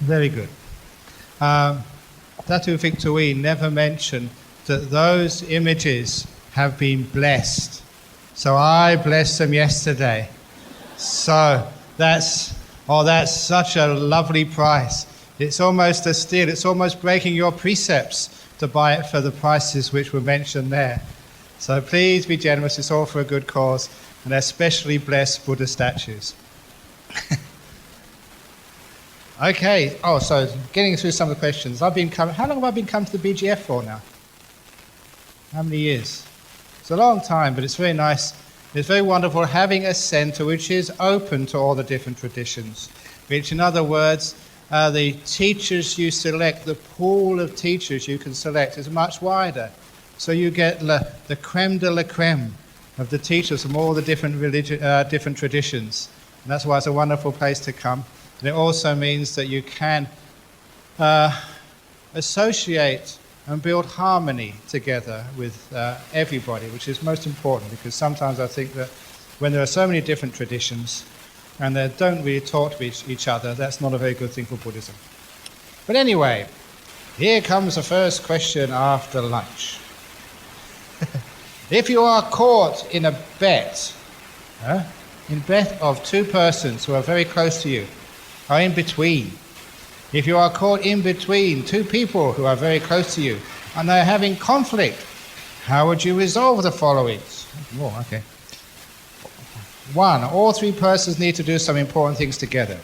Very good. Datu Victorine never mentioned that those images have been blessed. So I blessed them yesterday. So that's such a lovely price. It's almost a steal. It's almost breaking your precepts to buy it for the prices which were mentioned there. So please be generous. It's all for a good cause. And they're specially blessed Buddha statues. Okay. Oh, so getting through some of the questions. How long have I been coming to the BGF for now? How many years? It's a long time, but it's very nice. It's very wonderful having a centre which is open to all the different traditions. Which, in other words, the teachers you select, the pool of teachers you can select is much wider. So you get the creme de la creme of the teachers from all the different different traditions. And that's why it's a wonderful place to come. And it also means that you can associate and build harmony together with everybody, which is most important, because sometimes I think that when there are so many different traditions and they don't really talk to each other, that's not a very good thing for Buddhism. But anyway, here comes the first question after lunch. If you are caught in a bet of two persons who are very close to you, or in between, if you are caught in between two people who are very close to you and they're having conflict, how would you resolve the following? Oh, okay. 1. All three persons need to do some important things together.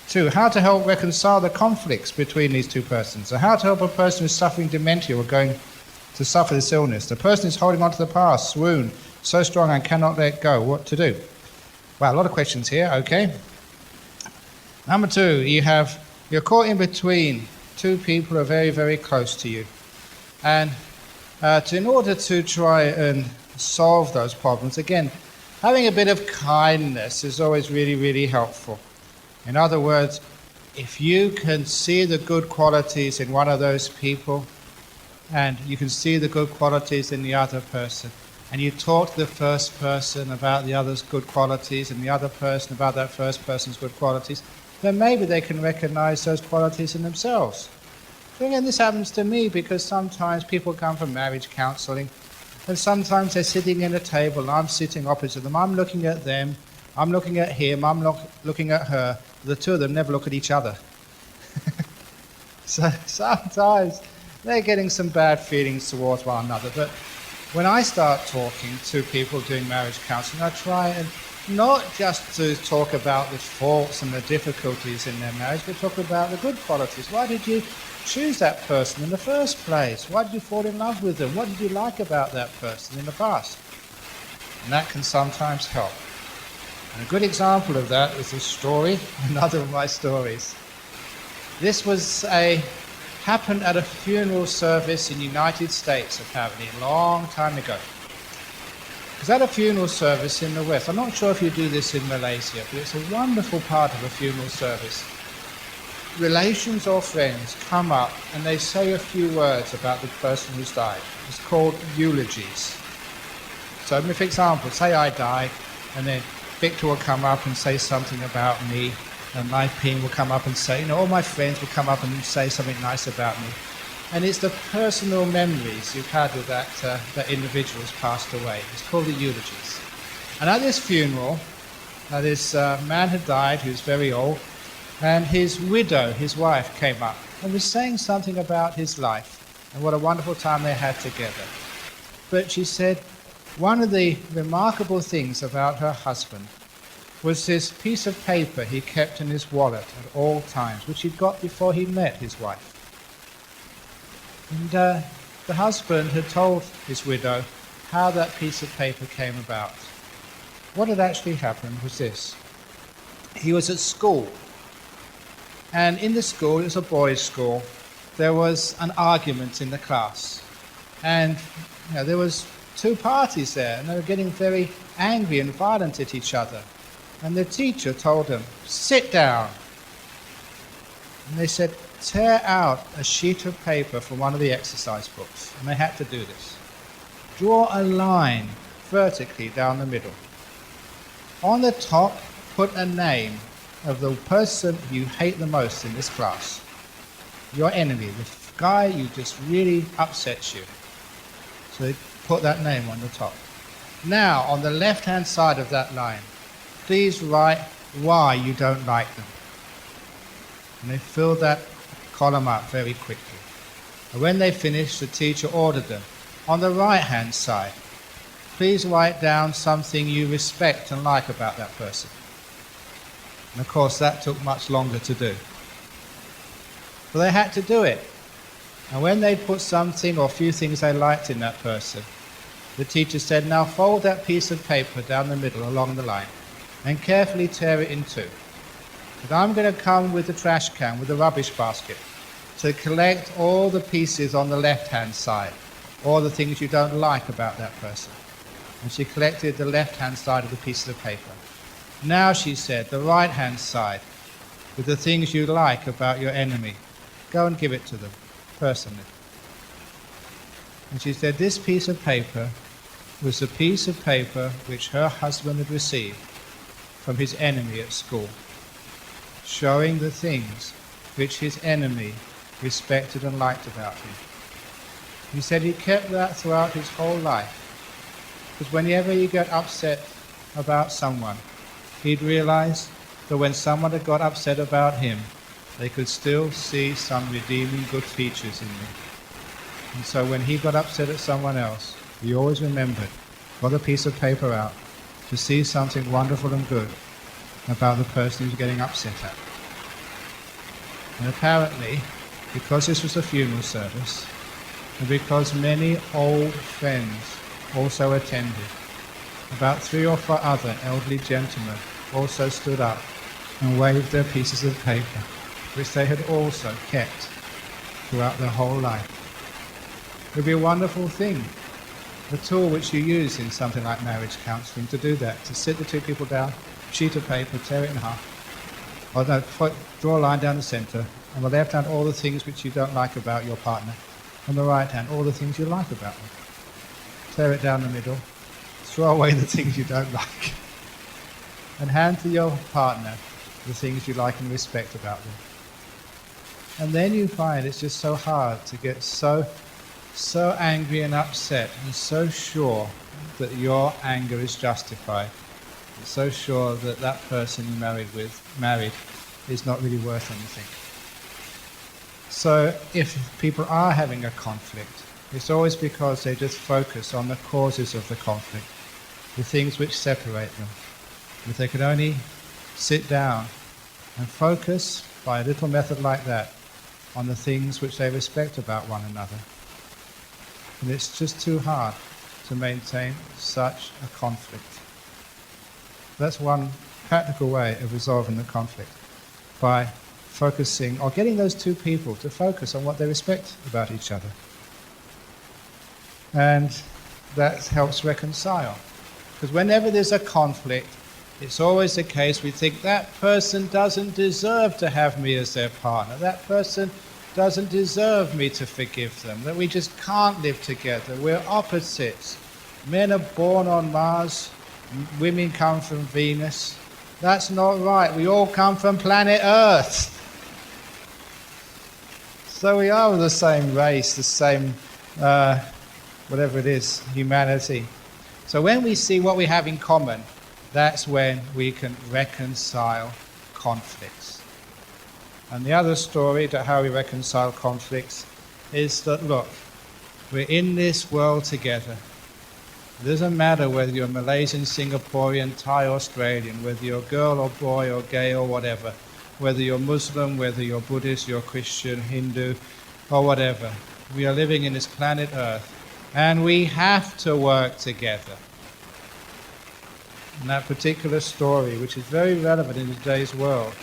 2. How to help reconcile the conflicts between these two persons. So how to help a person who's suffering dementia or going to suffer this illness. The person is holding on to the past, swoon, so strong and cannot let go. What to do? Well, a lot of questions here, okay. Number 2, you're caught in between two people who are very, very close to you. And in order to try and solve those problems, again, having a bit of kindness is always really, really helpful. In other words, if you can see the good qualities in one of those people, and you can see the good qualities in the other person, and you talk to the first person about the other's good qualities and the other person about that first person's good qualities, then maybe they can recognize those qualities in themselves. So again, this happens to me because sometimes people come from marriage counseling, and sometimes they're sitting in a table and I'm sitting opposite them. I'm looking at them, I'm looking at him, I'm looking at her. The two of them never look at each other. So sometimes they're getting some bad feelings towards one another. But when I start talking to people doing marriage counseling, I try and not just to talk about the faults and the difficulties in their marriage, but talk about the good qualities. Why did you choose that person in the first place? Why did you fall in love with them? What did you like about that person in the past? And that can sometimes help. And a good example of that is this story, another of my stories. This happened at a funeral service in the United States, apparently, a long time ago. Because at a funeral service in the West, I'm not sure if you do this in Malaysia, but it's a wonderful part of a funeral service. Relations or friends come up and they say a few words about the person who's died. It's called eulogies. So, for example, say I die, and then Victor will come up and say something about me, and Lai Ping will come up and say, all my friends will come up and say something nice about me. And it's the personal memories you've had with that individual who's passed away. It's called the eulogies. And at this funeral, this man had died who was very old, and his widow, his wife, came up and was saying something about his life and what a wonderful time they had together. But she said one of the remarkable things about her husband was this piece of paper he kept in his wallet at all times, which he'd got before he met his wife. And the husband had told his widow how that piece of paper came about. What had actually happened was this. He was at school, and in the school, it was a boys' school, there was an argument in the class. And there was two parties there, and they were getting very angry and violent at each other. And the teacher told them, "Sit down." And they said, "Tear out a sheet of paper from one of the exercise books." And they had to do this. Draw a line vertically down the middle. On the top, put a name of the person you hate the most in this class. Your enemy, the guy who just really upsets you. So they put that name on the top. Now, on the left-hand side of that line, please write why you don't like them. And they filled that column up very quickly. And when they finished, the teacher ordered them, on the right-hand side, please write down something you respect and like about that person. And of course, that took much longer to do. But they had to do it. And when they put something or a few things they liked in that person, the teacher said, now fold that piece of paper down the middle along the line and carefully tear it in two. But I'm going to come with the trash can, with the rubbish basket, to collect all the pieces on the left-hand side, all the things you don't like about that person. And she collected the left-hand side of the pieces of paper. Now, she said, the right-hand side, with the things you like about your enemy, go and give it to them, personally. And she said, this piece of paper was the piece of paper which her husband had received from his enemy at school, showing the things which his enemy respected and liked about him. He said he kept that throughout his whole life, because whenever he got upset about someone, he'd realize that when someone had got upset about him, they could still see some redeeming good features in me. And so when he got upset at someone else, he always remembered, got a piece of paper out, to see something wonderful and good about the person he was getting upset at. And apparently, because this was a funeral service, and because many old friends also attended, about 3 or 4 other elderly gentlemen also stood up and waved their pieces of paper, which they had also kept throughout their whole life. It would be a wonderful thing, a tool which you use in something like marriage counselling, to do that, to sit the two people down, sheet of paper, tear it in half, or no, draw a line down the centre. On the left hand, all the things which you don't like about your partner. On the right hand, all the things you like about them. Tear it down the middle, throw away the things you don't like, and hand to your partner the things you like and respect about them. And then you find it's just so hard to get so angry and upset and so sure that your anger is justified, and so sure that that person you married is not really worth anything. So if people are having a conflict, it's always because they just focus on the causes of the conflict, the things which separate them. If they could only sit down and focus by a little method like that on the things which they respect about one another. And it's just too hard to maintain such a conflict. That's one practical way of resolving the conflict, by focusing, or getting those two people to focus on what they respect about each other. And that helps reconcile. Because whenever there's a conflict, it's always the case we think that person doesn't deserve to have me as their partner. That person doesn't deserve me to forgive them. That we just can't live together. We're opposites. Men are born on Mars. Women come from Venus. That's not right. We all come from planet Earth. So we are the same race, the same, whatever it is, humanity. So when we see what we have in common, that's when we can reconcile conflicts. And the other story to how we reconcile conflicts is that, look, we're in this world together. It doesn't matter whether you're Malaysian, Singaporean, Thai, Australian, whether you're girl or boy or gay or whatever, whether you're Muslim, whether you're Buddhist, you're Christian, Hindu, or whatever. We are living in this planet Earth, and we have to work together. And that particular story, which is very relevant in today's world,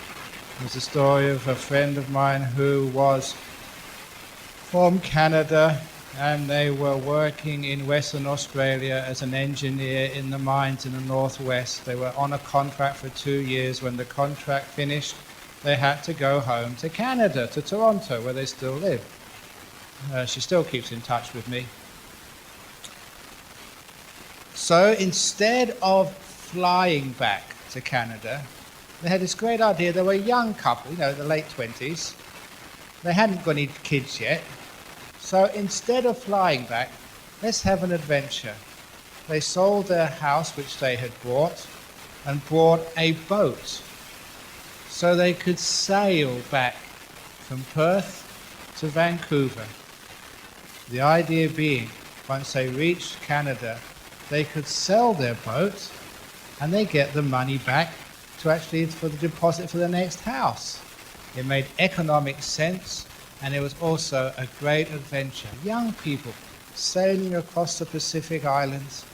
is the story of a friend of mine who was from Canada, and they were working in Western Australia as an engineer in the mines in the northwest. They were on a contract for 2 years. When the contract finished, they had to go home to Canada, to Toronto, where they still live. She still keeps in touch with me. So instead of flying back to Canada, They had this great idea. They were a young couple, the late 20s. They hadn't got any kids yet. So instead of flying back, let's have an adventure. They sold their house, which they had bought, and bought a boat so they could sail back from Perth to Vancouver. The idea being, once they reached Canada, they could sell their boat and they get the money back for the deposit for the next house. It made economic sense, and it was also a great adventure. Young people sailing across the Pacific Islands,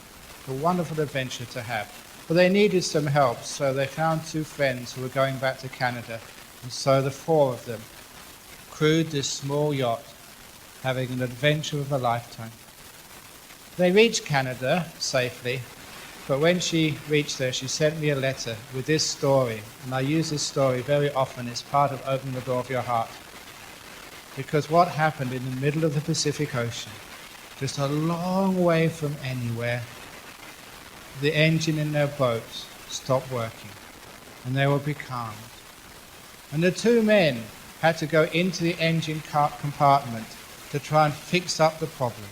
a wonderful adventure to have. But they needed some help, so they found two friends who were going back to Canada, and so the four of them crewed this small yacht, having an adventure of a lifetime. They reached Canada safely, but when she reached there, she sent me a letter with this story, and I use this story very often. It's part of opening the door of your heart. Because what happened in the middle of the Pacific Ocean, just a long way from anywhere, the engine in their boat stopped working, and they were becalmed. And the two men had to go into the engine compartment to try and fix up the problem.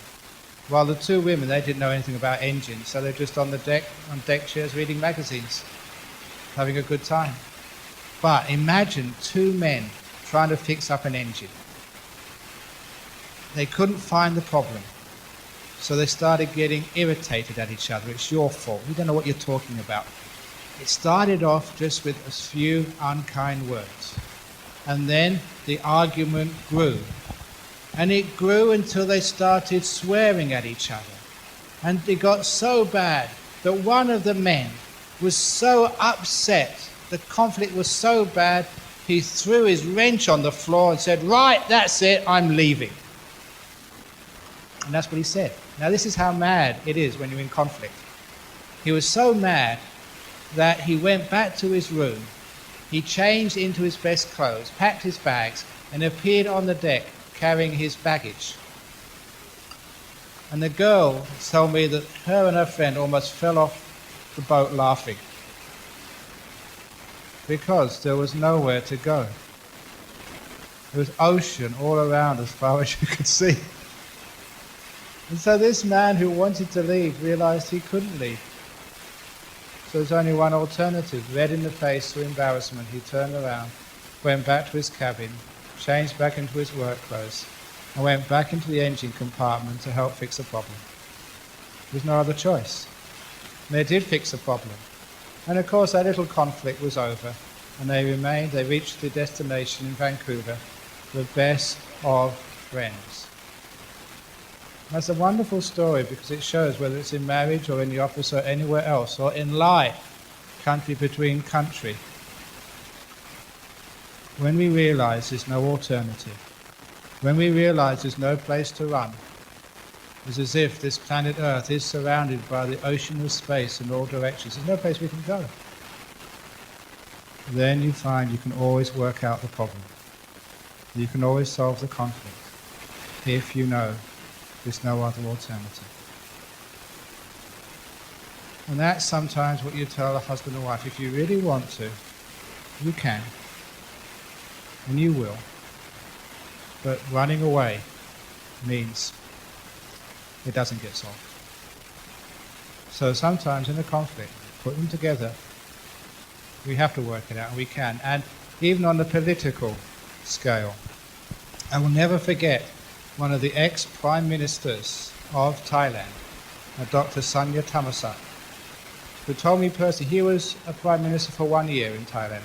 While the two women, they didn't know anything about engines, so they're just on deck chairs reading magazines, having a good time. But imagine two men trying to fix up an engine. They couldn't find the problem, so they started getting irritated at each other. It's your fault. We don't know what you're talking about. It started off just with a few unkind words, and then the argument grew. And it grew until they started swearing at each other. And it got so bad that one of the men was so upset, the conflict was so bad, he threw his wrench on the floor and said, "Right, that's it, I'm leaving." And that's what he said. Now this is how mad it is when you're in conflict. He was so mad that he went back to his room, he changed into his best clothes, packed his bags, and appeared on the deck carrying his baggage. And the girl told me that her and her friend almost fell off the boat laughing because there was nowhere to go. There was ocean all around as far as you could see. And so this man who wanted to leave realized he couldn't leave. So there's only one alternative. Red in the face through embarrassment, he turned around, went back to his cabin, changed back into his work clothes, and went back into the engine compartment to help fix the problem. There was no other choice. And they did fix the problem. And of course that little conflict was over, and they reached the destination in Vancouver, the best of friends. And that's a wonderful story because it shows whether it's in marriage or in the office or anywhere else, or in life, country between country, when we realize there's no alternative, when we realize there's no place to run, it's as if this planet Earth is surrounded by the ocean of space in all directions. There's no place we can go. Then you find you can always work out the problem. You can always solve the conflict if you know there's no other alternative. And that's sometimes what you tell a husband and wife. If you really want to, you can. And you will. But running away means it doesn't get solved. So sometimes in a conflict, put them together, we have to work it out, and we can. And even on the political scale, I will never forget one of the ex-prime ministers of Thailand, Dr. Sanya Thammasat, who told me personally, he was a prime minister for 1 year in Thailand.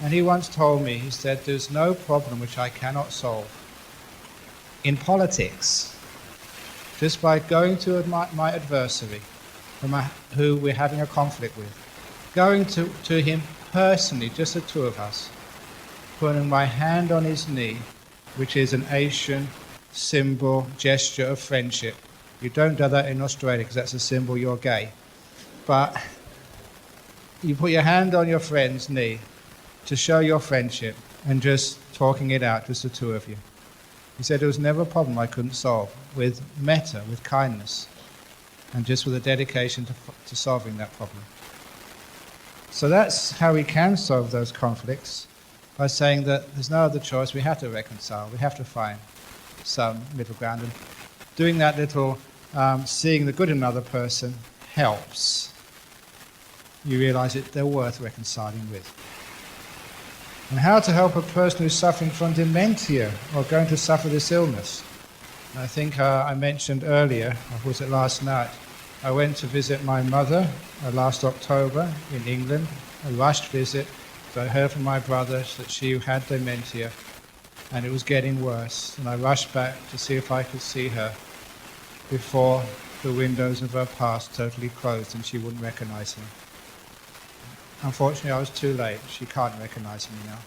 And he once told me, he said, "There's no problem which I cannot solve in politics just by going to my adversary, who we're having a conflict with, going to him personally, just the two of us, putting my hand on his knee, which is an Asian symbol, gesture of friendship. You don't do that in Australia because that's a symbol you're gay. But you put your hand on your friend's knee to show your friendship and just talking it out, just the two of you." He said there was never a problem I couldn't solve with metta, with kindness, and just with a dedication to solving that problem. So that's how we can solve those conflicts, by saying that there's no other choice, we have to reconcile, we have to find some middle ground. And doing that little seeing the good in another person helps. You realize that they're worth reconciling with. And how to help a person who's suffering from dementia or going to suffer this illness. I think I mentioned earlier, or was it last night, I went to visit my mother last October in England, a rushed visit. So I heard from my brother that she had dementia and it was getting worse. And I rushed back to see if I could see her before the windows of her past totally closed and she wouldn't recognize me. Unfortunately, I was too late. She can't recognize me now.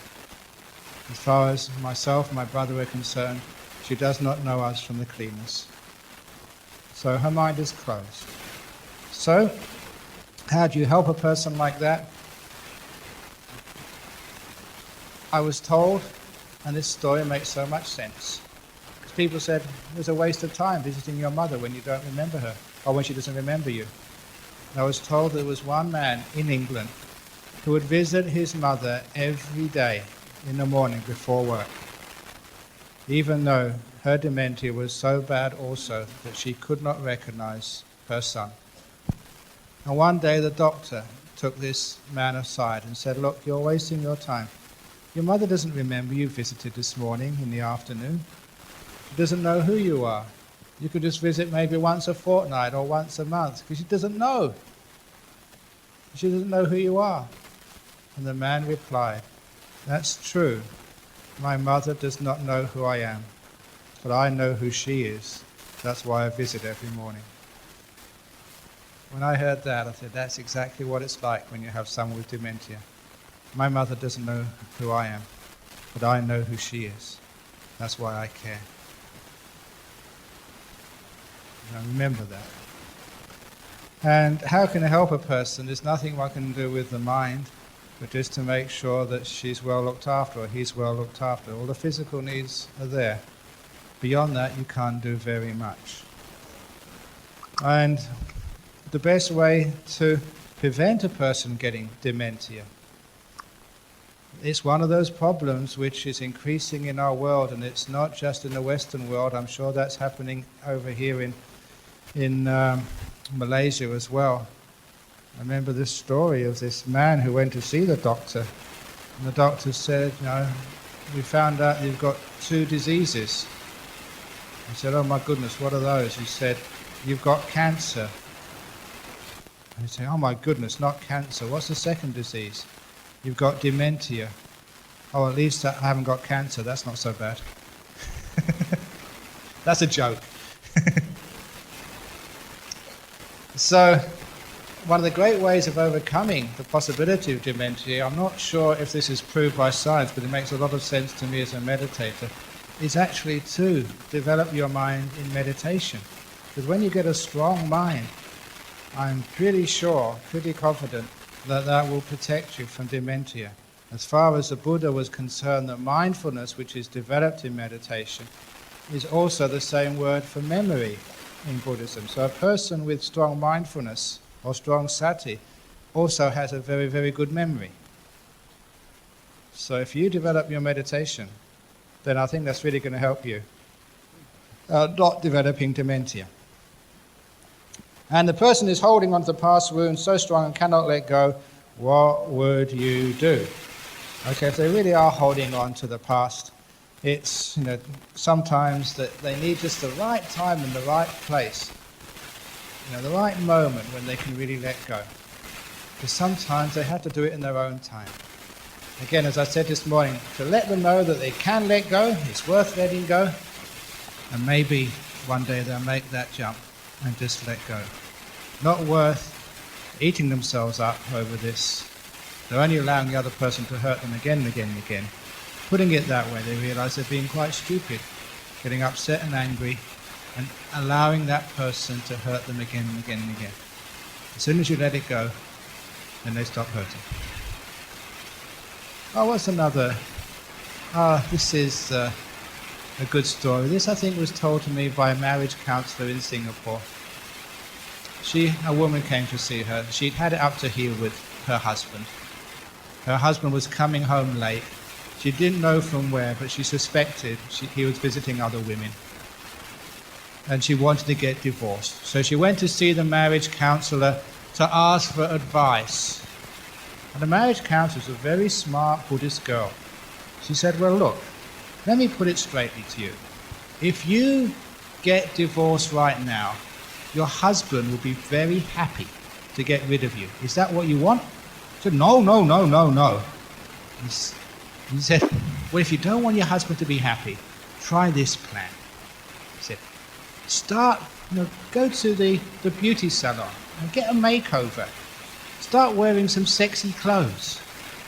As far as myself and my brother were concerned, she does not know us from the cleaners. So her mind is closed. So, how do you help a person like that? I was told, and this story makes so much sense, because people said, it was a waste of time visiting your mother when you don't remember her, or when she doesn't remember you. And I was told there was one man in England who would visit his mother every day in the morning before work, even though her dementia was so bad also that she could not recognize her son. And one day the doctor took this man aside and said, look, you're wasting your time. Your mother doesn't remember you visited this morning in the afternoon. She doesn't know who you are. You could just visit maybe once a fortnight or once a month, because she doesn't know. She doesn't know who you are. And the man replied, that's true. My mother does not know who I am, but I know who she is. That's why I visit every morning. When I heard that, I said, that's exactly what it's like when you have someone with dementia. My mother doesn't know who I am, but I know who she is. That's why I care. Now remember that. And how can I help a person? There's nothing I can do with the mind, but just to make sure that she's well looked after or he's well looked after. All the physical needs are there. Beyond that, you can't do very much. And the best way to prevent a person getting dementia, it's one of those problems which is increasing in our world, and it's not just in the Western world. I'm sure that's happening over here in Malaysia as well. I remember this story of this man who went to see the doctor, and the doctor said, we found out you've got 2 diseases. He said, oh my goodness, what are those? He said, you've got cancer. And he said, oh my goodness, not cancer. What's the second disease? You've got dementia. Oh, at least I haven't got cancer. That's not so bad. That's a joke. So, one of the great ways of overcoming the possibility of dementia, I'm not sure if this is proved by science, but it makes a lot of sense to me as a meditator, is actually to develop your mind in meditation. Because when you get a strong mind, I'm pretty sure, pretty confident, that will protect you from dementia. As far as the Buddha was concerned, that mindfulness, which is developed in meditation, is also the same word for memory in Buddhism. So a person with strong mindfulness or strong sati also has a very, very good memory. So if you develop your meditation, then I think that's really going to help you not developing dementia. And the person is holding onto the past wound so strong and cannot let go, what would you do? Okay, if they really are holding on to the past, it's, sometimes that they need just the right time and the right place, the right moment when they can really let go. Because sometimes they have to do it in their own time. Again, as I said this morning, to let them know that they can let go, it's worth letting go, and maybe one day they'll make that jump and just let go. Not worth eating themselves up over this. They're only allowing the other person to hurt them again and again and again. Putting it that way, they realize they're being quite stupid, getting upset and angry, and allowing that person to hurt them again and again and again. As soon as you let it go, then they stop hurting. Oh, what's another? This is a good story. This, I think, was told to me by a marriage counselor in Singapore. A woman came to see her. She'd had it up to here with her husband. Her husband was coming home late. She didn't know from where, but she suspected he was visiting other women. And she wanted to get divorced. So she went to see the marriage counselor to ask for advice. And the marriage counselor was a very smart Buddhist girl. She said, well, look, let me put it straightly to you. If you get divorced right now, your husband will be very happy to get rid of you. Is that what you want? She said, no. He said, well, if you don't want your husband to be happy, try this plan. He said, go to the beauty salon and get a makeover. Start wearing some sexy clothes.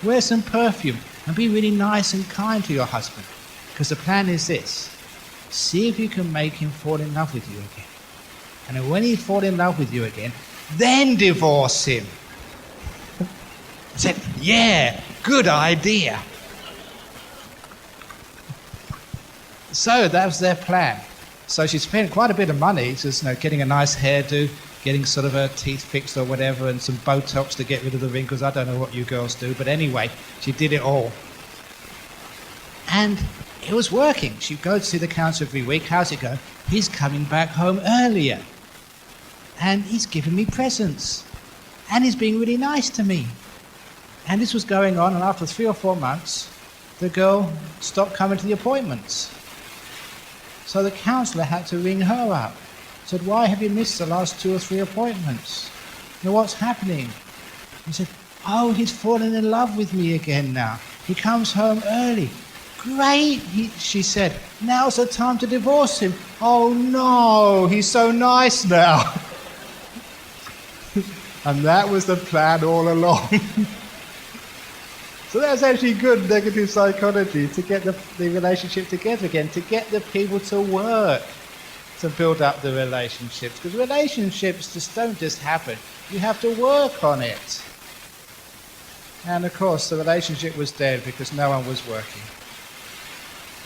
Wear some perfume and be really nice and kind to your husband. Because the plan is this. See if you can make him fall in love with you again. And then when he falls in love with you again, then divorce him. I said, yeah, good idea. So that was their plan. So she spent quite a bit of money just getting a nice hairdo, getting sort of her teeth fixed or whatever, and some Botox to get rid of the wrinkles. I don't know what you girls do, but anyway, she did it all. And it was working. She'd go to see the counselor every week. How's it go? He's coming back home earlier. And he's giving me presents. And he's being really nice to me. And this was going on, and after 3 or 4 months, the girl stopped coming to the appointments. So the counsellor had to ring her up. Said, why have you missed the last 2 or 3 appointments? What's happening? He said, oh, he's fallen in love with me again now. He comes home early. Great, she said. Now's the time to divorce him. Oh no, he's so nice now. And that was the plan all along. So that's actually good negative psychology, to get the relationship together again, to get the people to work to build up the relationships. Because relationships don't just happen. You have to work on it. And of course, the relationship was dead because no one was working.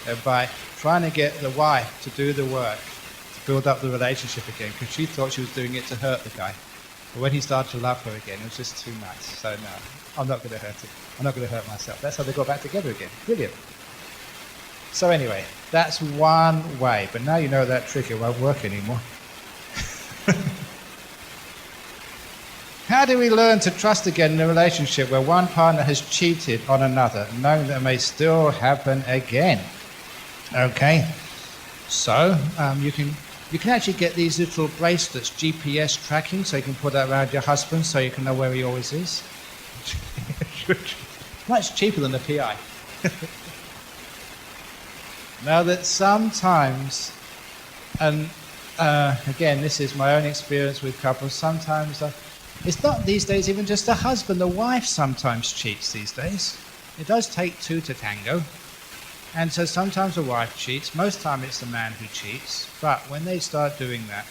And by trying to get the wife to do the work, to build up the relationship again, because she thought she was doing it to hurt the guy. But when he started to love her again, it was just too much. So no, I'm not going to hurt it. I'm not going to hurt myself. That's how they got back together again. Brilliant. So anyway, that's one way. But now you know that trick, it won't work anymore. How do we learn to trust again in a relationship where one partner has cheated on another, knowing that it may still happen again? Okay, so you can actually get these little bracelets, GPS tracking, so you can put that around your husband so you can know where he always is. Much cheaper than the PI. Now that sometimes, and again, this is my own experience with couples, sometimes it's not these days even just the husband, the wife sometimes cheats these days. It does take 2 to tango. And so sometimes the wife cheats, most time it's the man who cheats, but when they start doing that,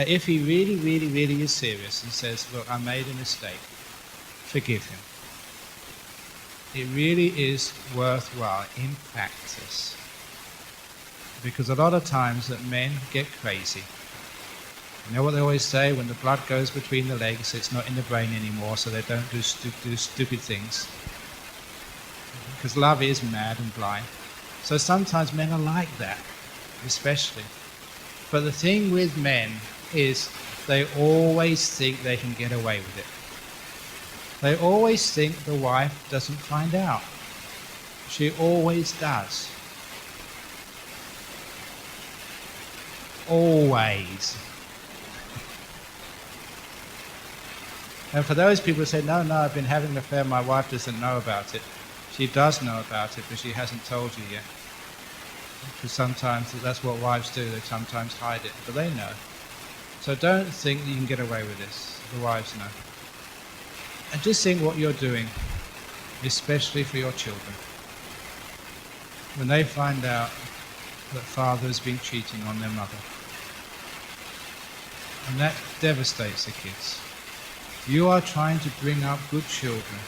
if he really, really, really is serious and says, look, I made a mistake, forgive him. It really is worthwhile in practice. Because a lot of times that men get crazy. You know what they always say, when the blood goes between the legs, it's not in the brain anymore, so they don't do stupid things. Because love is mad and blind. So sometimes men are like that, especially. But the thing with men is they always think they can get away with it. They always think the wife doesn't find out. She always does. Always. And for those people who say, no, I've been having an affair, my wife doesn't know about it. She does know about it, but she hasn't told you yet. Because sometimes that's what wives do, they sometimes hide it, but they know. So don't think you can get away with this. The wives know. And just think what you're doing, especially for your children. When they find out that father has been cheating on their mother. And that devastates the kids. You are trying to bring up good children.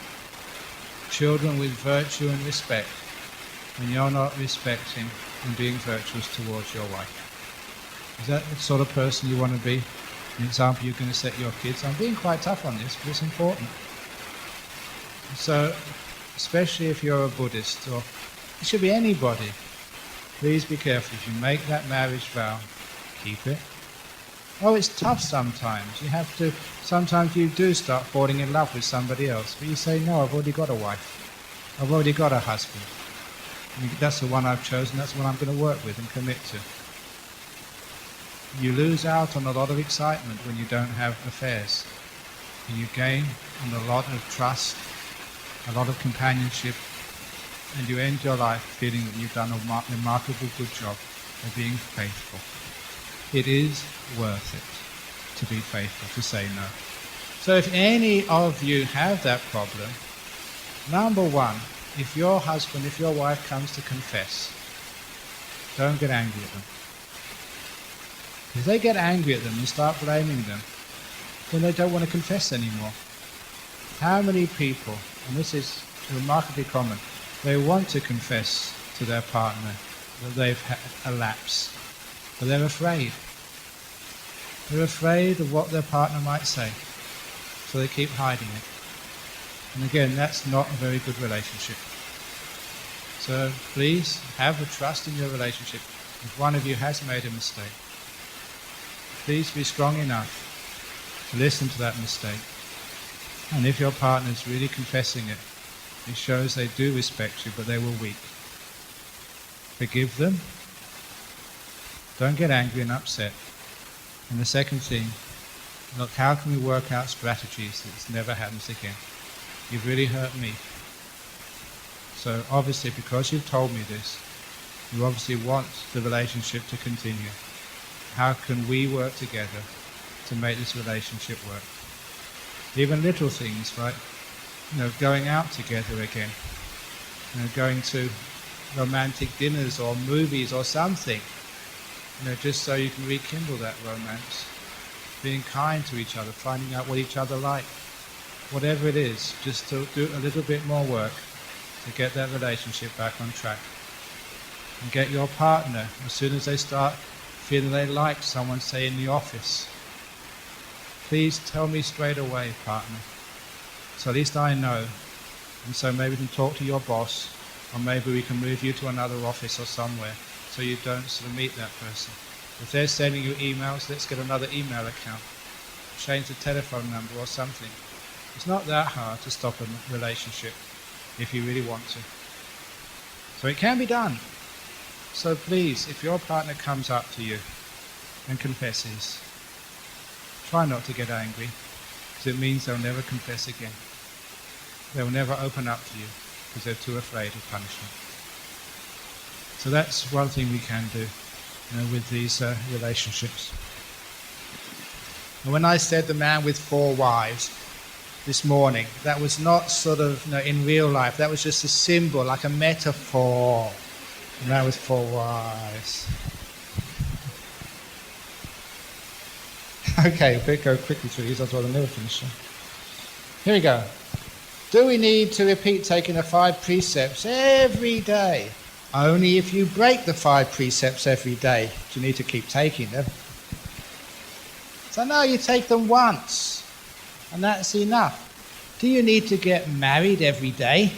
Children with virtue and respect, when you're not respecting and being virtuous towards your wife. Is that the sort of person you want to be? An example you're going to set your kids? I'm being quite tough on this, but it's important. So, especially if you're a Buddhist, or it should be anybody, please be careful. If you make that marriage vow, keep it. Oh, it's tough sometimes. Sometimes you do start falling in love with somebody else, but you say, no, I've already got a wife. I've already got a husband. That's the one I've chosen, that's the one I'm going to work with and commit to. You lose out on a lot of excitement when you don't have affairs. And you gain on a lot of trust, a lot of companionship, and you end your life feeling that you've done a remarkable good job of being faithful. It is worth it to be faithful, to say no. So if any of you have that problem, number one, if your husband, if your wife comes to confess, don't get angry at them. If they get angry at them and start blaming them, then they don't want to confess anymore. How many people, and this is remarkably common, they want to confess to their partner that they've had a lapse, but they're afraid. They're afraid of what their partner might say, so they keep hiding it. And again, that's not a very good relationship. So please have a trust in your relationship. If one of you has made a mistake, please be strong enough to listen to that mistake. And if your partner is really confessing it, it shows they do respect you, but they were weak. Forgive them. Don't get angry and upset. And the second thing, look, how can we work out strategies that this never happens again? You've really hurt me. So obviously, because you've told me this, you obviously want the relationship to continue. How can we work together to make this relationship work? Even little things, right? Going out together again. Going to romantic dinners or movies or something. Just so you can rekindle that romance. Being kind to each other, finding out what each other like. Whatever it is, just to do a little bit more work to get that relationship back on track. And get your partner, as soon as they start feeling they like someone, say in the office, please tell me straight away, partner. So at least I know. And so maybe we can talk to your boss, or maybe we can move you to another office or somewhere, so you don't sort of meet that person. If they're sending you emails, let's get another email account. Change the telephone number or something. It's not that hard to stop a relationship if you really want to. So it can be done. So please, if your partner comes up to you and confesses, try not to get angry, because it means they'll never confess again. They'll never open up to you because they're too afraid of punishment. So that's one thing we can do with these relationships. And when I said the man with 4 wives this morning, that was not sort of in real life. That was just a symbol, like a metaphor. The man with 4 wives. Okay, we'll go quickly through these, otherwise I'll never finish them. Here we go. Do we need to repeat taking the 5 precepts every day? Only if you break the 5 precepts every day do you need to keep taking them. So no, you take them once, and that's enough. Do you need to get married every day?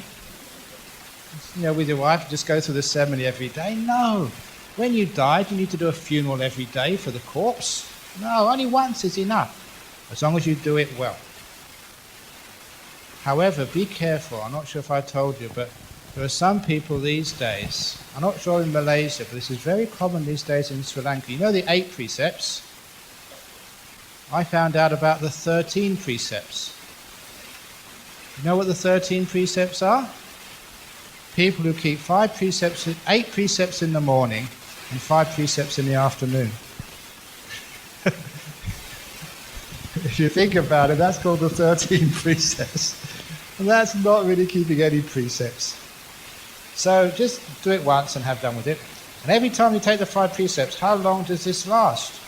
With your wife, just go through the ceremony every day? No. When you die, do you need to do a funeral every day for the corpse? No, only once is enough, as long as you do it well. However, be careful. I'm not sure if I told you, but there are some people these days, I'm not sure in Malaysia, but this is very common these days in Sri Lanka. You know the 8 precepts? I found out about the 13 precepts. You know what the 13 precepts are? People who keep 8 precepts in the morning and 5 precepts in the afternoon. If you think about it, that's called the 13 precepts. And that's not really keeping any precepts. So just do it once and have done with it. And every time you take the 5 precepts, how long does this last?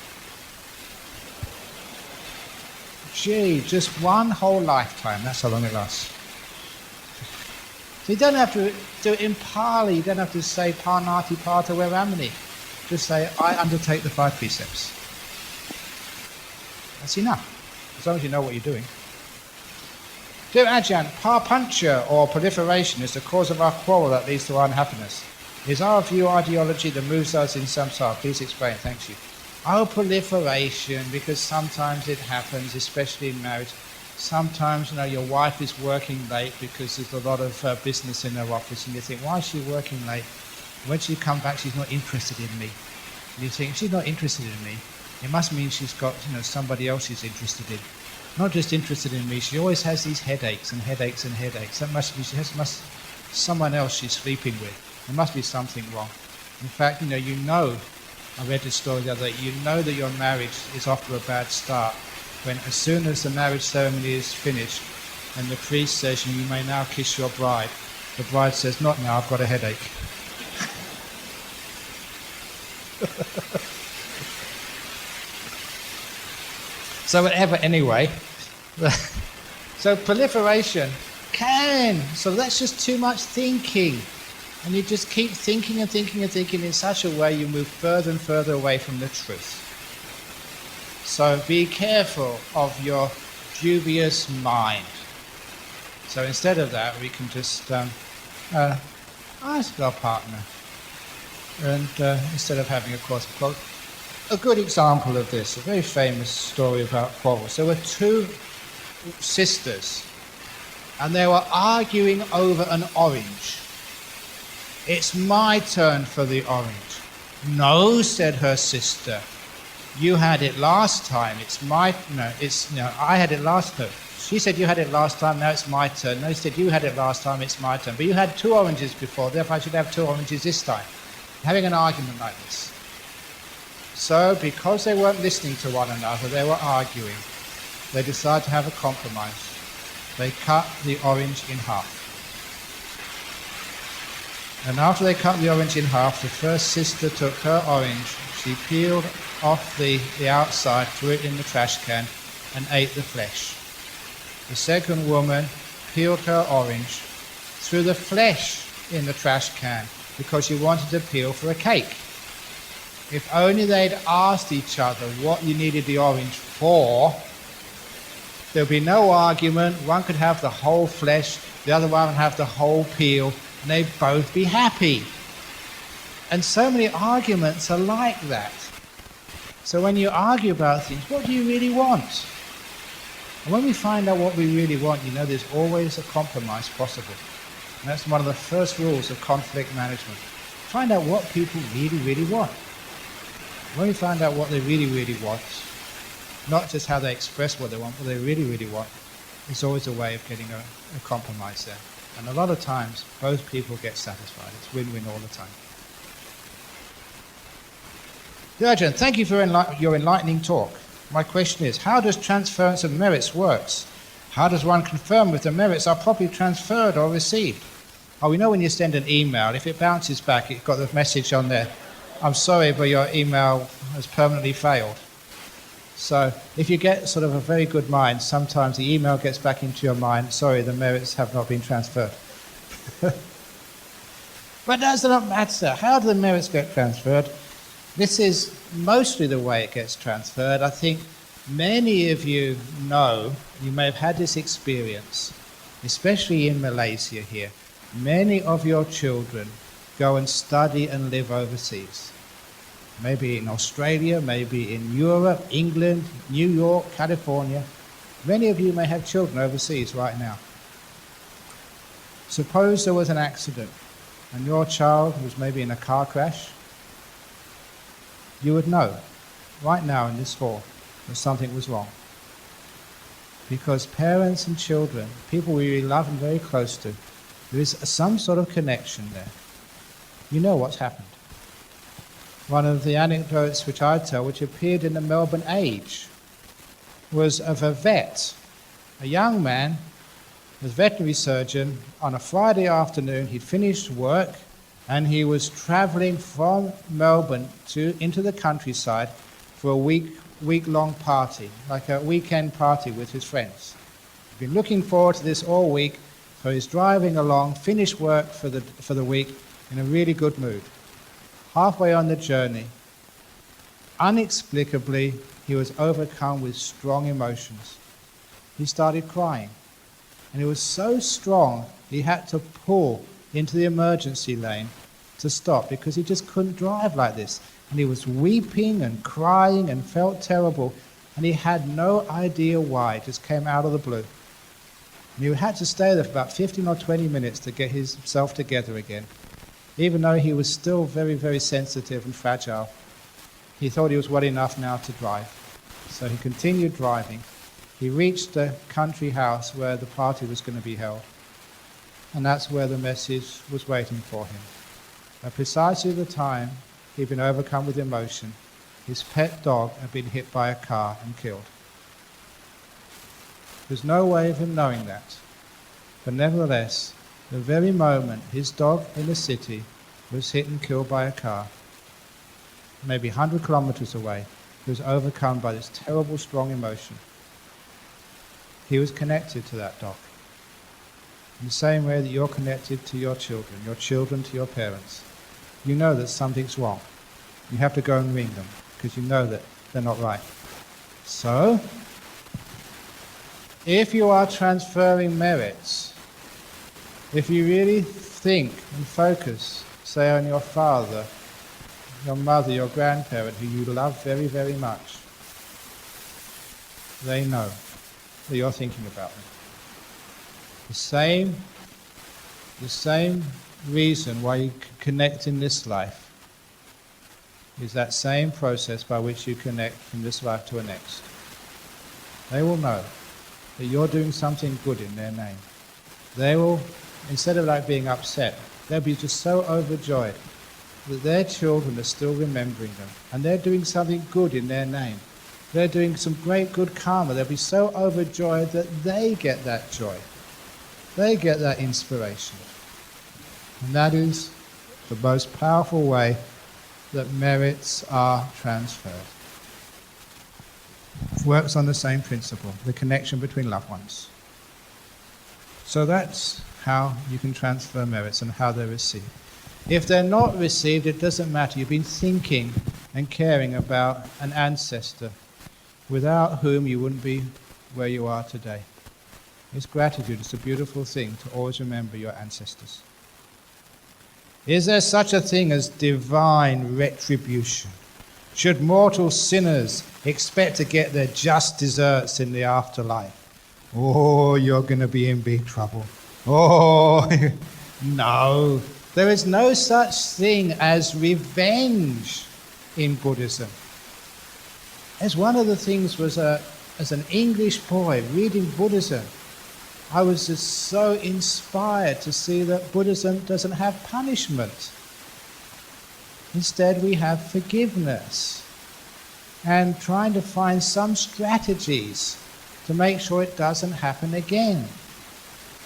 Gee, just one whole lifetime. That's how long it lasts. So you don't have to do it in Pali. You don't have to say Parnati Pata Veramani. Just say, I undertake the 5 precepts. That's enough, as long as you know what you're doing. Dear Ajahn, parpuncture or proliferation is the cause of our quarrel that leads to our unhappiness. Is our view ideology that moves us in samsara? Please explain. Thank you. Oh, proliferation, because sometimes it happens, especially in marriage. Sometimes, your wife is working late because there's a lot of business in her office, and you think, why is she working late? When she comes back, she's not interested in me. And you think, she's not interested in me. It must mean she's got, somebody else she's interested in. Not just interested in me, she always has these headaches and headaches and headaches. That must be someone else she's sleeping with. There must be something wrong. In fact, I read this story the other day, that your marriage is off to a bad start when as soon as the marriage ceremony is finished and the priest says, you may now kiss your bride, the bride says, not now, I've got a headache. So whatever, anyway. So proliferation so that's just too much thinking. And you just keep thinking and thinking and thinking in such a way you move further and further away from the truth. So be careful of your dubious mind. So instead of that, we can just ask our partner. And instead of having a quote, a good example of this, a very famous story about quarrels. There were two sisters, and they were arguing over an orange. It's my turn for the orange. No, said her sister. You had it last time. I had it last time. She said, you had it last time, now it's my turn. No, she said, you had it last time, it's my turn. But you had 2 oranges before, therefore I should have 2 oranges this time. Having an argument like this. So, because they weren't listening to one another, they were arguing. They decided to have a compromise. They cut the orange in half. And after they cut the orange in half, the first sister took her orange, she peeled off the outside, threw it in the trash can, and ate the flesh. The second woman peeled her orange, threw the flesh in the trash can, because she wanted to peel for a cake. If only they'd asked each other what you needed the orange for, there'd be no argument. One could have the whole flesh, the other one would have the whole peel, and they'd both be happy. And so many arguments are like that. So when you argue about things, what do you really want? And when we find out what we really want, there's always a compromise possible. And that's one of the first rules of conflict management. Find out what people really, really want. When we find out what they really, really want, not just how they express what they want, what they really, really want, there's always a way of getting a compromise there. And a lot of times, both people get satisfied. It's win-win all the time. Ajahn, thank you for your enlightening talk. My question is, how does transference of merits works? How does one confirm if the merits are properly transferred or received? Oh, we know when you send an email, if it bounces back, it's got the message on there, I'm sorry, but your email has permanently failed. So if you get sort of a very good mind, sometimes the email gets back into your mind, sorry, the merits have not been transferred. But does not matter. How do the merits get transferred? This is mostly the way it gets transferred. I think many of you know, you may have had this experience, especially in Malaysia here. Many of your children go and study and live overseas. Maybe in Australia, maybe in Europe, England, New York, California. Many of you may have children overseas right now. Suppose there was an accident and your child was maybe in a car crash. You would know right now in this hall that something was wrong. Because parents and children, people we really love and very close to, there is some sort of connection there. You know what's happened. One of the anecdotes which I tell, which appeared in the Melbourne Age, was of a vet, a young man, was a veterinary surgeon. On a Friday afternoon, he'd finished work and he was travelling from Melbourne into the countryside for a week-long party, like a weekend party with his friends. He'd been looking forward to this all week, so he's driving along, finished work for the week, in a really good mood. Halfway on the journey, inexplicably, he was overcome with strong emotions. He started crying. And it was so strong, he had to pull into the emergency lane to stop because he just couldn't drive like this. And he was weeping and crying and felt terrible. And he had no idea why. It just came out of the blue. And he had to stay there for about 15 or 20 minutes to get himself together again. Even though he was still very, very sensitive and fragile, he thought he was well enough now to drive. So he continued driving. He reached the country house where the party was going to be held. And that's where the message was waiting for him. At precisely the time he'd been overcome with emotion, his pet dog had been hit by a car and killed. There's no way of him knowing that. But nevertheless, the very moment his dog in the city was hit and killed by a car, maybe 100 kilometers away, he was overcome by this terrible, strong emotion. He was connected to that dog. In the same way that you're connected to your children to your parents. You know that something's wrong. You have to go and ring them because you know that they're not right. So, if you are transferring merits, if you really think and focus, say, on your father, your mother, your grandparent, who you love very, very much, they know that you're thinking about them. The same reason why you connect in this life is that same process by which you connect from this life to the next. They will know that you're doing something good in their name. They will, instead of like being upset, they'll be just so overjoyed that their children are still remembering them and they're doing something good in their name. They're doing some great good karma. They'll be so overjoyed that they get that joy. They get that inspiration. And that is the most powerful way that merits are transferred. It works on the same principle, the connection between loved ones. So that's how you can transfer merits and how they're received. If they're not received, it doesn't matter. You've been thinking and caring about an ancestor without whom you wouldn't be where you are today. It's gratitude. It's a beautiful thing to always remember your ancestors. Is there such a thing as divine retribution? Should mortal sinners expect to get their just deserts in the afterlife? Oh, you're going to be in big trouble. Oh, no. There is no such thing as revenge in Buddhism. As one of the things was, as an English boy reading Buddhism, I was just so inspired to see that Buddhism doesn't have punishment. Instead, we have forgiveness and trying to find some strategies to make sure it doesn't happen again.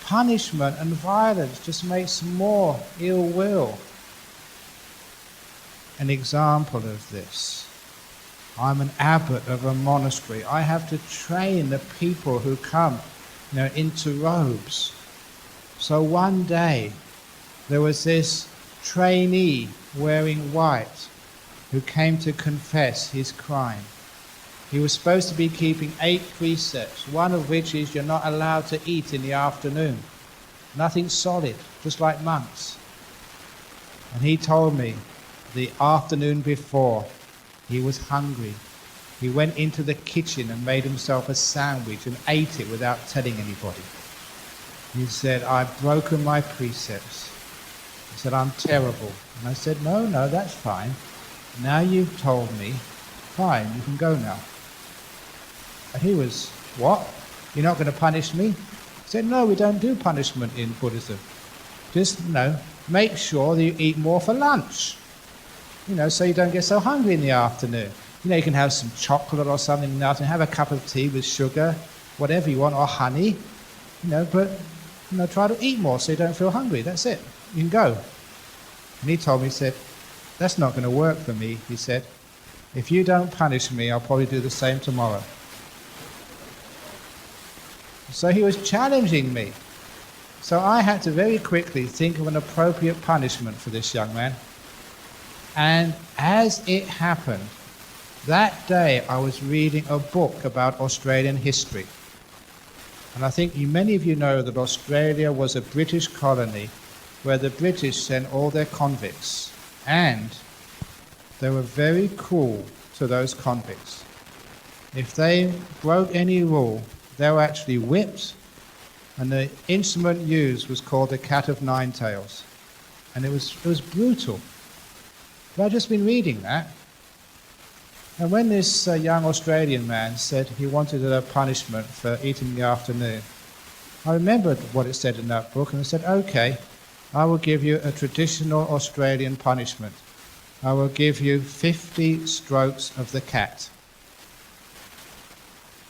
Punishment and violence just makes more ill will. An example of this. I'm an abbot of a monastery. I have to train the people who come into robes. So one day there was this trainee wearing white who came to confess his crime. He was supposed to be keeping 8 precepts, one of which is you're not allowed to eat in the afternoon. Nothing solid, just like monks. And he told me the afternoon before he was hungry. He went into the kitchen and made himself a sandwich and ate it without telling anybody. He said, I've broken my precepts. He said, I'm terrible. And I said, no, that's fine. Now you've told me, fine, you can go now. And he was, what? You're not going to punish me? He said, no, we don't do punishment in Buddhism. Just, make sure that you eat more for lunch. So you don't get so hungry in the afternoon. You can have some chocolate or something in the afternoon, have a cup of tea with sugar, whatever you want, or honey, but try to eat more so you don't feel hungry. That's it. You can go. And he told me, he said, that's not going to work for me, he said. If you don't punish me, I'll probably do the same tomorrow. So he was challenging me. So I had to very quickly think of an appropriate punishment for this young man. And as it happened, that day I was reading a book about Australian history. And I think many of you know that Australia was a British colony where the British sent all their convicts, and they were very cruel to those convicts. If they broke any rule, they were actually whipped, and the instrument used was called the cat of nine tails. And it was brutal. But I've just been reading that. And when this young Australian man said he wanted a punishment for eating in the afternoon, I remembered what it said in that book, and I said, okay, I will give you a traditional Australian punishment. I will give you 50 strokes of the cat.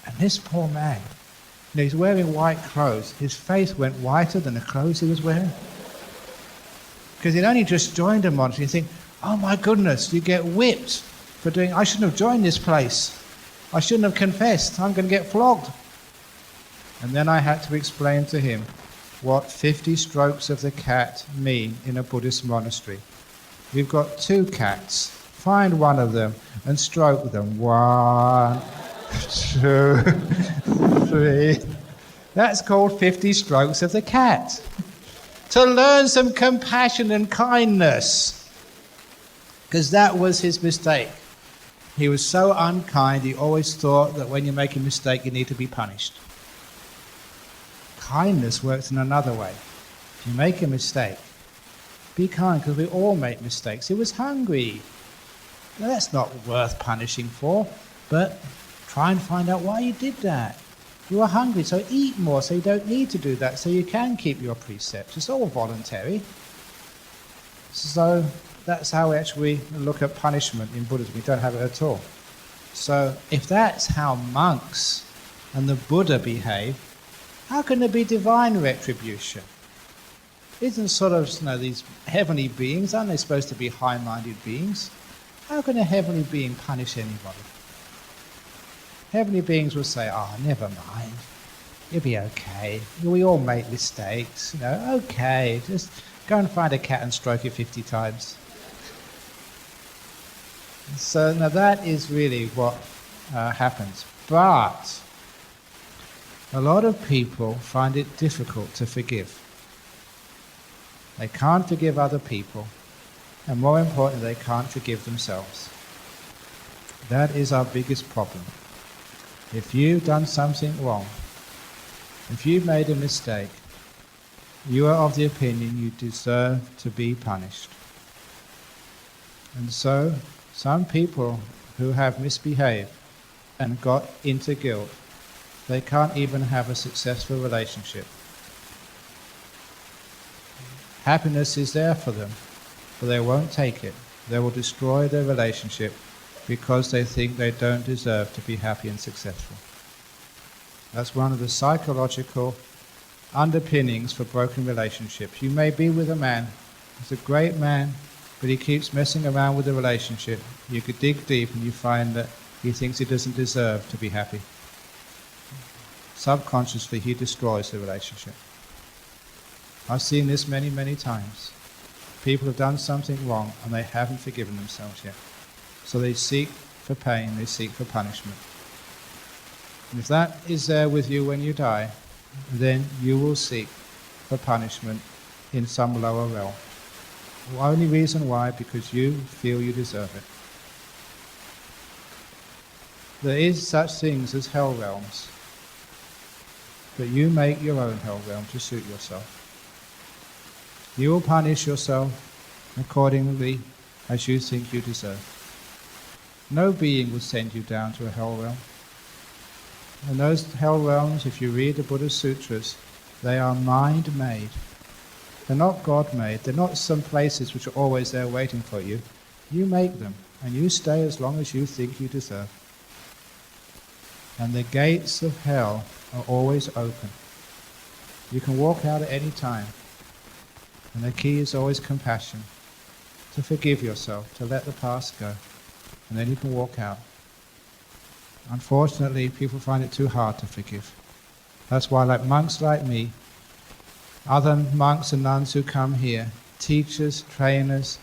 And this poor man, he's wearing white clothes. His face went whiter than the clothes he was wearing. Because he'd only just joined a monastery. You think, oh my goodness, you get whipped for doing, I shouldn't have joined this place. I shouldn't have confessed. I'm going to get flogged. And then I had to explain to him what 50 strokes of the cat mean in a Buddhist monastery. We've got 2 cats. Find one of them and stroke them. 1, 2, 3. That's called 50 strokes of the cat. To learn some compassion and kindness. Because that was his mistake. He was so unkind, he always thought that when you make a mistake, you need to be punished. Kindness works in another way. If you make a mistake, be kind, because we all make mistakes. He was hungry. Now, that's not worth punishing for, but try and find out why you did that. You were hungry, so eat more, so you don't need to do that, so you can keep your precepts. It's all voluntary. So that's how we actually look at punishment in Buddhism. We don't have it at all. So if that's how monks and the Buddha behave, how can there be divine retribution? Isn't sort of, these heavenly beings, aren't they supposed to be high-minded beings? How can a heavenly being punish anybody? Heavenly beings will say, oh, never mind, you'll be okay. We all make mistakes, okay, just go and find a cat and stroke it 50 times. So now that is really what happens. But a lot of people find it difficult to forgive. They can't forgive other people, and more importantly, they can't forgive themselves. That is our biggest problem. If you've done something wrong, if you've made a mistake, you are of the opinion you deserve to be punished. And so, some people who have misbehaved and got into guilt, they can't even have a successful relationship. Happiness is there for them, but they won't take it. They will destroy their relationship because they think they don't deserve to be happy and successful. That's one of the psychological underpinnings for broken relationships. You may be with a man, he's a great man, but he keeps messing around with the relationship. You could dig deep and you find that he thinks he doesn't deserve to be happy. Subconsciously, he destroys the relationship. I've seen this many, many times. People have done something wrong and they haven't forgiven themselves yet. So they seek for pain, they seek for punishment. And if that is there with you when you die, then you will seek for punishment in some lower realm. The only reason why, because you feel you deserve it. There is such things as hell realms, but you make your own hell realm to suit yourself. You will punish yourself accordingly as you think you deserve. No being will send you down to a hell realm. And those hell realms, if you read the Buddha's sutras, they are mind-made. They're not God-made. They're not some places which are always there waiting for you. You make them, and you stay as long as you think you deserve. And the gates of hell are always open. You can walk out at any time. And the key is always compassion, to forgive yourself, to let the past go, and then you can walk out. Unfortunately, people find it too hard to forgive. That's why, like monks like me, other monks and nuns who come here, teachers, trainers,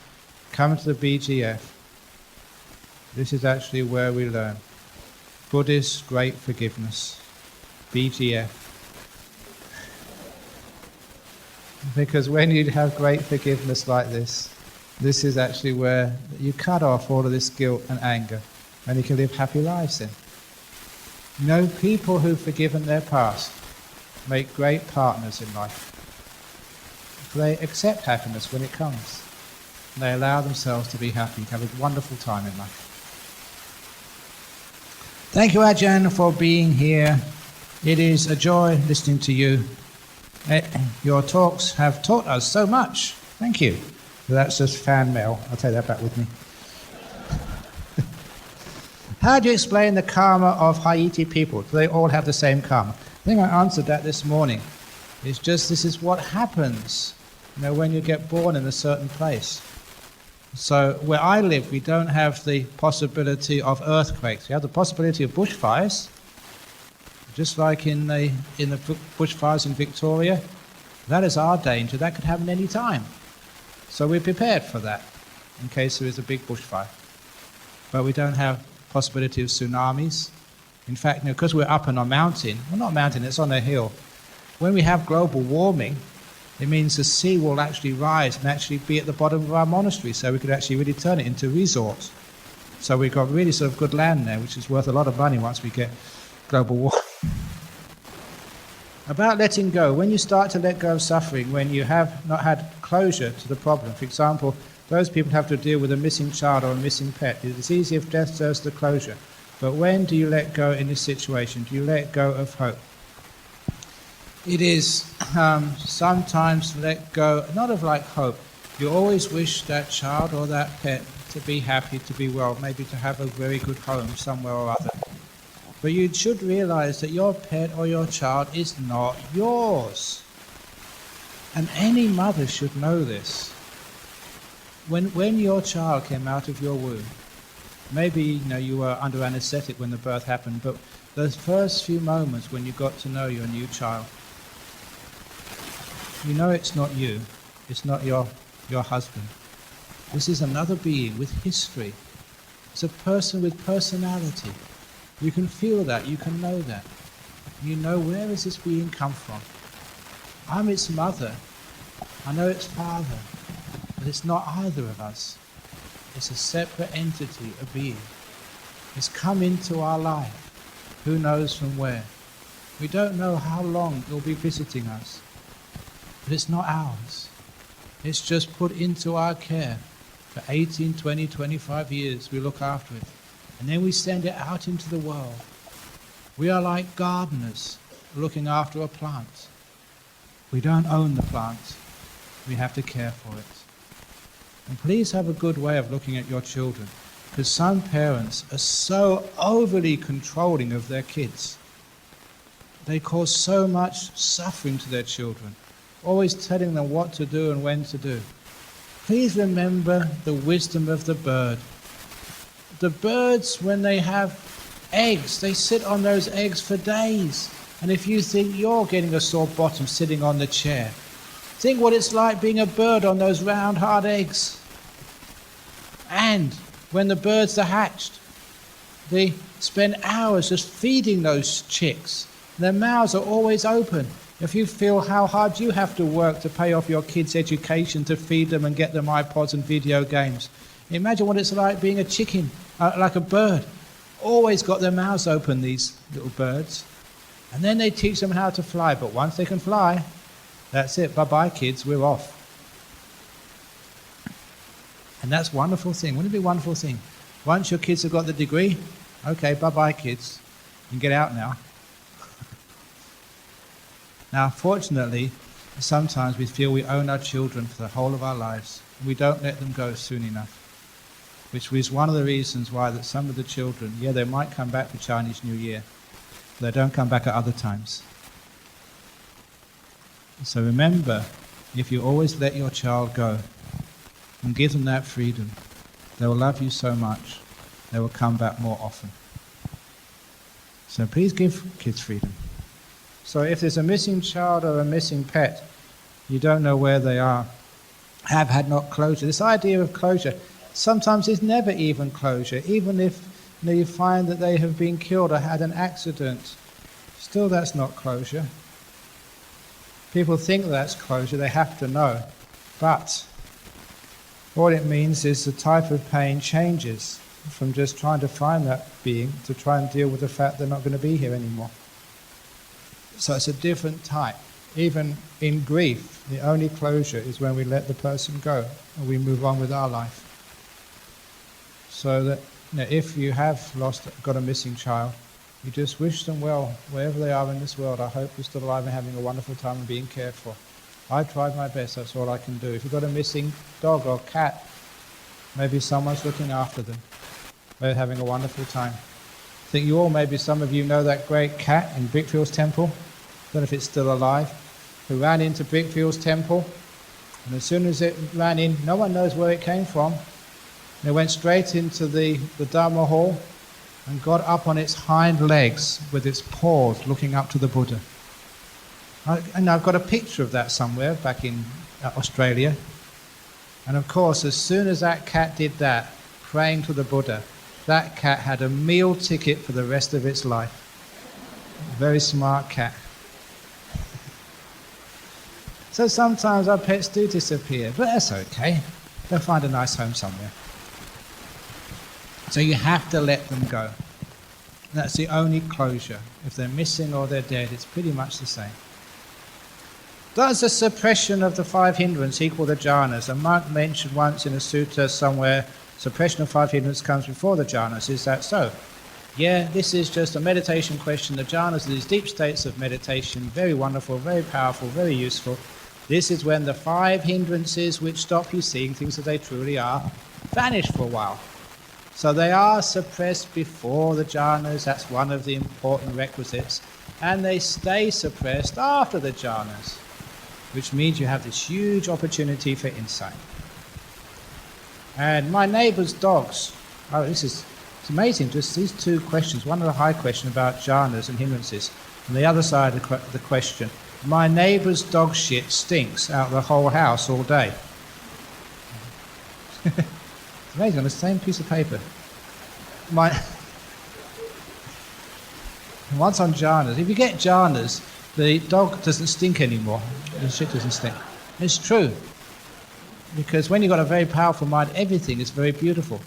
come to the BGF. This is actually where we learn Buddhist great forgiveness, BGF. Because when you have great forgiveness like this is actually where you cut off all of this guilt and anger, and you can live happy lives then. You know, people who've forgiven their past make great partners in life. They accept happiness when it comes. And they allow themselves to be happy, to have a wonderful time in life. Thank you, AJAHN, for being here. It is a joy listening to you. Your talks have taught us so much. Thank you. That's just fan mail. I'll take that back with me. How do you explain the karma of Haiti people? Do they all have the same karma? I think I answered that this morning. It's just this is what happens, when you get born in a certain place. So where I live, we don't have the possibility of earthquakes. We have the possibility of bushfires, just like in the bushfires in Victoria. That is our danger. That could happen any time. So we're prepared for that in case there is a big bushfire. But we don't have possibility of tsunamis. In fact, because we're up on a mountain, well, not a mountain, it's on a hill. When we have global warming, it means the sea will actually rise and actually be at the bottom of our monastery, so we could actually really turn it into a resort. So we've got really sort of good land there, which is worth a lot of money once we get global warming. About letting go. When you start to let go of suffering, when you have not had closure to the problem, for example, those people have to deal with a missing child or a missing pet. It's easy if death serves the closure. But when do you let go in this situation? Do you let go of hope? It is sometimes let go, not of like hope. You always wish that child or that pet to be happy, to be well, maybe to have a very good home somewhere or other. But you should realize that your pet or your child is not yours. And any mother should know this. When your child came out of your womb, maybe you were under anesthetic when the birth happened, but those first few moments when you got to know your new child, it's not you, it's not your husband. This is another being with history. It's a person with personality. You can feel that, you can know that. You know, where has this being come from? I'm its mother, I know its father, but it's not either of us. It's a separate entity, a being. It's come into our life. Who knows from where? We don't know how long it will be visiting us. But it's not ours. It's just put into our care. For 18, 20, 25 years we look after it. And then we send it out into the world. We are like gardeners looking after a plant. We don't own the plant. We have to care for it. And please have a good way of looking at your children, because some parents are so overly controlling of their kids. They cause so much suffering to their children, always telling them what to do and when to do. Please remember the wisdom of the bird. The birds, when they have eggs, they sit on those eggs for days. And if you think you're getting a sore bottom sitting on the chair, think what it's like being a bird on those round, hard eggs. And when the birds are hatched, they spend hours just feeding those chicks. Their mouths are always open. If you feel how hard you have to work to pay off your kids' education, to feed them and get them iPods and video games, imagine what it's like being a chicken, like a bird. Always got their mouths open, these little birds. And then they teach them how to fly. But once they can fly, that's it. Bye-bye, kids. We're off. And that's a wonderful thing. Wouldn't it be a wonderful thing? Once your kids have got the degree, okay, bye-bye, kids. You can get out now. Now, fortunately, sometimes we feel we own our children for the whole of our lives. We don't let them go soon enough. Which is one of the reasons why that some of the children, they might come back for Chinese New Year, but they don't come back at other times. So remember, if you always let your child go and give them that freedom, they will love you so much, they will come back more often. So please give kids freedom. So if there's a missing child or a missing pet, you don't know where they are, have had not closure. This idea of closure, sometimes there's never even closure. Even if you find that they have been killed or had an accident, still that's not closure. People think that's closure, they have to know. But all it means is the type of pain changes from just trying to find that being to try and deal with the fact they're not going to be here anymore. So it's a different type. Even in grief, the only closure is when we let the person go and we move on with our life. So that if you have got a missing child, you just wish them well, wherever they are in this world. I hope you're still alive and having a wonderful time and being cared for. I've tried my best, that's all I can do. If you've got a missing dog or cat, maybe someone's looking after them. They're having a wonderful time. I think you all, maybe some of you know that great cat in Brickfield's temple, I don't know if it's still alive, who ran into Brickfield's temple, and as soon as it ran in, no one knows where it came from. It went straight into the Dharma hall and got up on its hind legs with its paws looking up to the Buddha. And I've got a picture of that somewhere back in Australia. And of course, as soon as that cat did that, praying to the Buddha, that cat had a meal ticket for the rest of its life. Very smart cat. So sometimes our pets do disappear, but that's okay. They'll find a nice home somewhere. So you have to let them go. That's the only closure. If they're missing or they're dead, it's pretty much the same. Does the suppression of the 5 hindrances equal the jhanas? A monk mentioned once in a sutta somewhere, suppression of 5 hindrances comes before the jhanas. Is that so? Yeah, this is just a meditation question. The jhanas are these deep states of meditation, very wonderful, very powerful, very useful. This is when the 5 hindrances which stop you seeing things as they truly are vanish for a while. So they are suppressed before the jhanas, that's one of the important requisites, and they stay suppressed after the jhanas, which means you have this huge opportunity for insight. And my neighbour's dogs, it's amazing, just these 2 questions, one of the high question about jhanas and hindrances, and the other side of the question, my neighbour's dog shit stinks out the whole house all day. It's amazing, on the same piece of paper. Once on jhanas, if you get jhanas, the dog doesn't stink anymore. The shit doesn't stink. It's true. Because when you've got a very powerful mind, everything is very beautiful.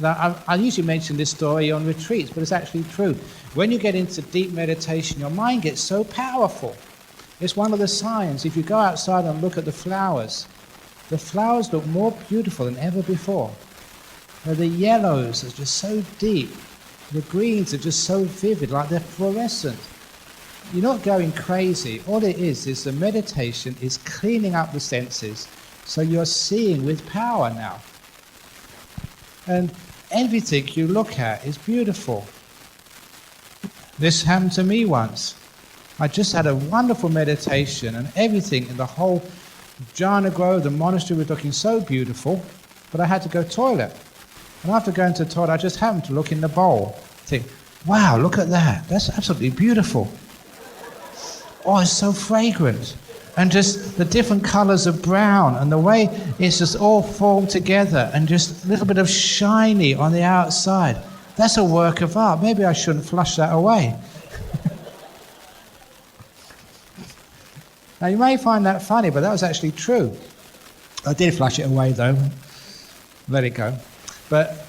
Now, I usually mention this story on retreats, but it's actually true. When you get into deep meditation, your mind gets so powerful. It's one of the signs. If you go outside and look at the flowers look more beautiful than ever before. The yellows are just so deep. The greens are just so vivid, like they're fluorescent. You're not going crazy. All it is the meditation is cleaning up the senses, so you're seeing with power now. And everything you look at is beautiful. This happened to me once. I just had a wonderful meditation, and everything in the whole jhana grove, the monastery was looking so beautiful, but I had to go to the toilet. And after going to the toilet, I just happened to look in the bowl. Think, wow, look at that. That's absolutely beautiful. Oh, it's so fragrant. And just the different colours of brown and the way it's just all formed together and just a little bit of shiny on the outside. That's a work of art. Maybe I shouldn't flush that away. Now, you may find that funny, but that was actually true. I did flush it away, though. Let it go. But,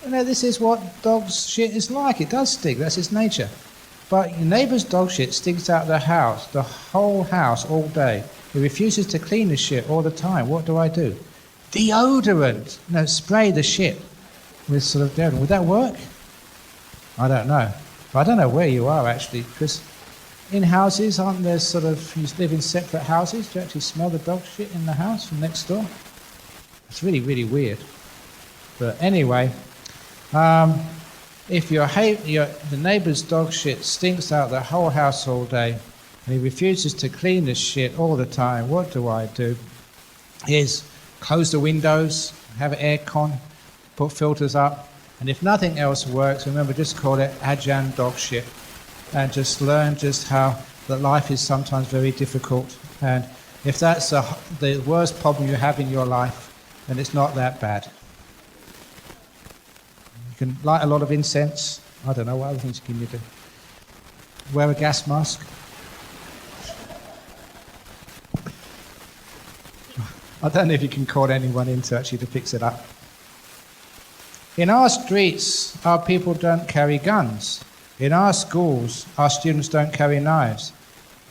this is what dog's shit is like. It does stink. That's its nature. But your neighbour's dog shit stinks out the house, the whole house, all day. He refuses to clean the shit all the time. What do I do? Deodorant. Spray the shit with sort of deodorant. Would that work? I don't know. But I don't know where you are, actually, because in houses, aren't there you live in separate houses? Do you actually smell the dog shit in the house from next door? It's really, really weird. But anyway, if the neighbour's dog shit stinks out the whole house all day, and he refuses to clean the shit all the time, what do I do? Is close the windows, have aircon, put filters up, and if nothing else works, remember, just call it AJAHN dog shit, and just learn just how that life is sometimes very difficult, and if that's the worst problem you have in your life, then it's not that bad. You can light a lot of incense. I don't know what other things can you do. Wear a gas mask. I don't know if you can call anyone in to fix it up. In our streets, our people don't carry guns. In our schools, our students don't carry knives.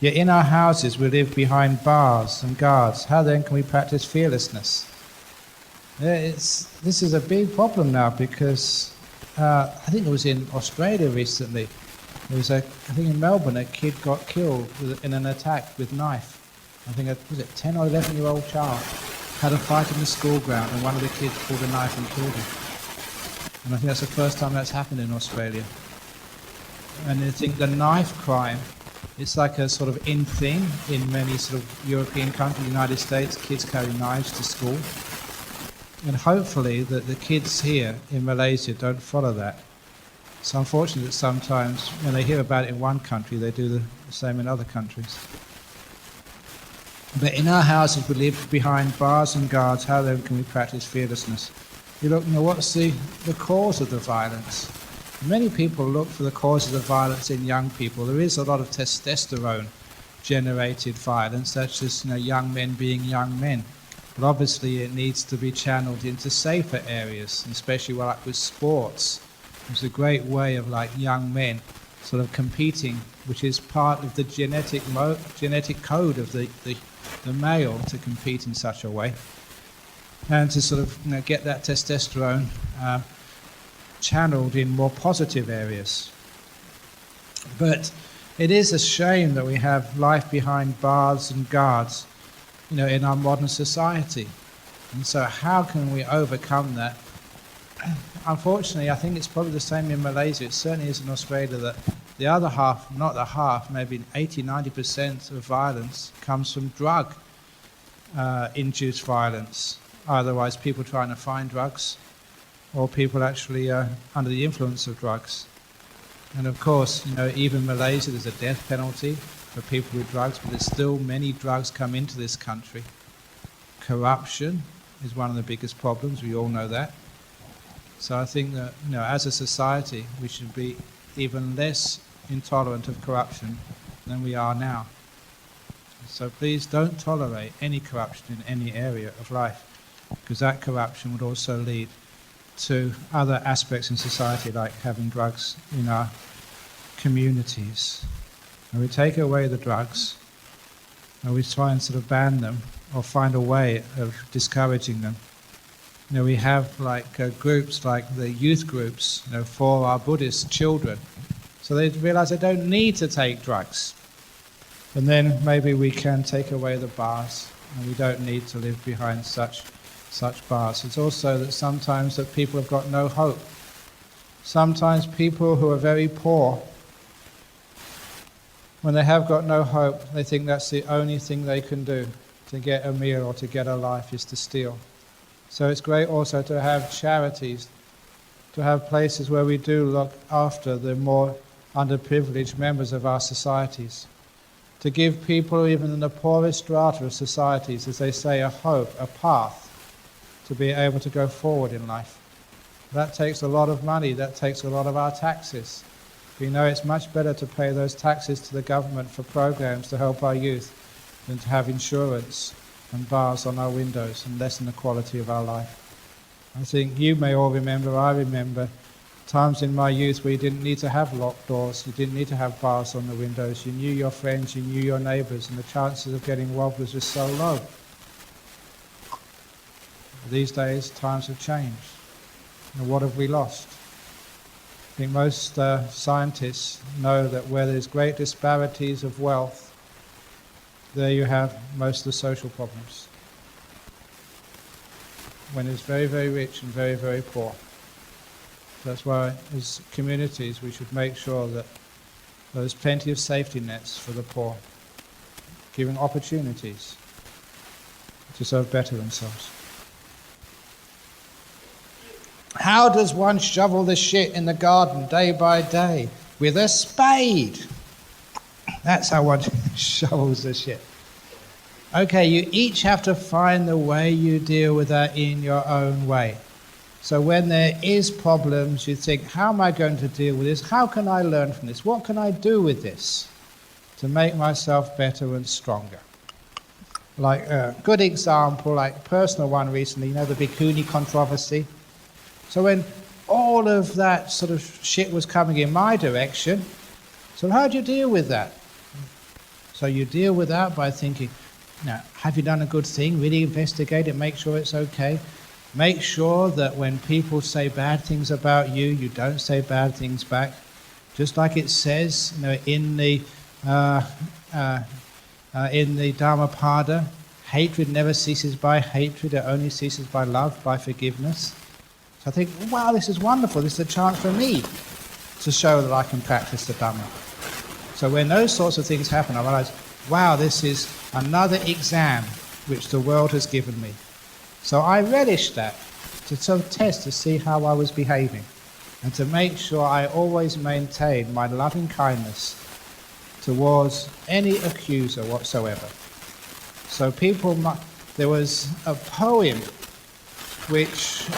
Yet in our houses, we live behind bars and guards. How then can we practice fearlessness? This is a big problem now because I think it was in Australia recently. There was I think in Melbourne, a kid got killed in an attack with knife. I think was it 10 or 11-year-old child had a fight in the school ground, and one of the kids pulled a knife and killed him. And I think that's the first time that's happened in Australia. And I think the knife crime, it's like a sort of in thing in many sort of European countries, United States. Kids carry knives to school. And hopefully that the kids here in Malaysia don't follow that. It's unfortunate that sometimes when they hear about it in one country, they do the same in other countries. But in our houses, we live behind bars and guards. How then can we practice fearlessness? You look, what's the cause of the violence? Many people look for the causes of violence in young people. There is a lot of testosterone-generated violence, such as young men being young men. But obviously it needs to be channeled into safer areas, especially like with sports. It's a great way of young men sort of competing, which is part of the genetic code of the male to compete in such a way. And to sort of get that testosterone channeled in more positive areas. But it is a shame that we have life behind bars and guards, in our modern society. And so how can we overcome that? Unfortunately, I think it's probably the same in Malaysia. It certainly is in Australia that the other half, not the half, maybe 80-90% of violence comes from drug-induced violence. Otherwise, people trying to find drugs, or people actually under the influence of drugs. And of course, even in Malaysia, there's a death penalty for people with drugs, but there's still many drugs come into this country. Corruption is one of the biggest problems, we all know that. So I think that, as a society, we should be even less intolerant of corruption than we are now. So please don't tolerate any corruption in any area of life, because that corruption would also lead to other aspects in society, like having drugs in our communities. And we take away the drugs, and we try and sort of ban them, or find a way of discouraging them. We have groups like the youth groups, for our Buddhist children, so they realize they don't need to take drugs. And then maybe we can take away the bars, and we don't need to live behind such bars. It's also that sometimes that people have got no hope. Sometimes people who are very poor, when they have got no hope, they think that's the only thing they can do to get a meal or to get a life is to steal. So it's great also to have charities, to have places where we do look after the more underprivileged members of our societies, to give people even in the poorest strata of societies, as they say, a hope, a path to be able to go forward in life. That takes a lot of money, that takes a lot of our taxes. We know it's much better to pay those taxes to the government for programs to help our youth than to have insurance and bars on our windows and lessen the quality of our life. I think you may all remember, I remember, times in my youth where you didn't need to have locked doors, you didn't need to have bars on the windows, you knew your friends, you knew your neighbours, and the chances of getting robbed was just so low. These days, times have changed. And what have we lost? I think most scientists know that where there's great disparities of wealth, there you have most of the social problems. When it's very, very rich and very, very poor. That's why, as communities, we should make sure that there's plenty of safety nets for the poor, giving opportunities to sort of better themselves. How does one shovel the shit in the garden day by day? With a spade. That's how one shovels the shit. Okay, you each have to find the way you deal with that in your own way. So when there is problems, you think, how am I going to deal with this? How can I learn from this? What can I do with this to make myself better and stronger? Like a good example, like personal one recently, you know, the bikini controversy. So when all of that sort of shit was coming in my direction, so how do you deal with that? So you deal with that by thinking, now, have you done a good thing? Really investigate it, make sure it's okay. Make sure that when people say bad things about you, you don't say bad things back. Just like it says, you know, in the Dhammapada, hatred never ceases by hatred, it only ceases by love, by forgiveness. So I think, wow, this is wonderful. This is a chance for me to show that I can practice the Dhamma. So when those sorts of things happen, I realize, wow, this is another exam which the world has given me. So I relished that, to sort of test to see how I was behaving, and to make sure I always maintained my loving kindness towards any accuser whatsoever. So there was a poem which,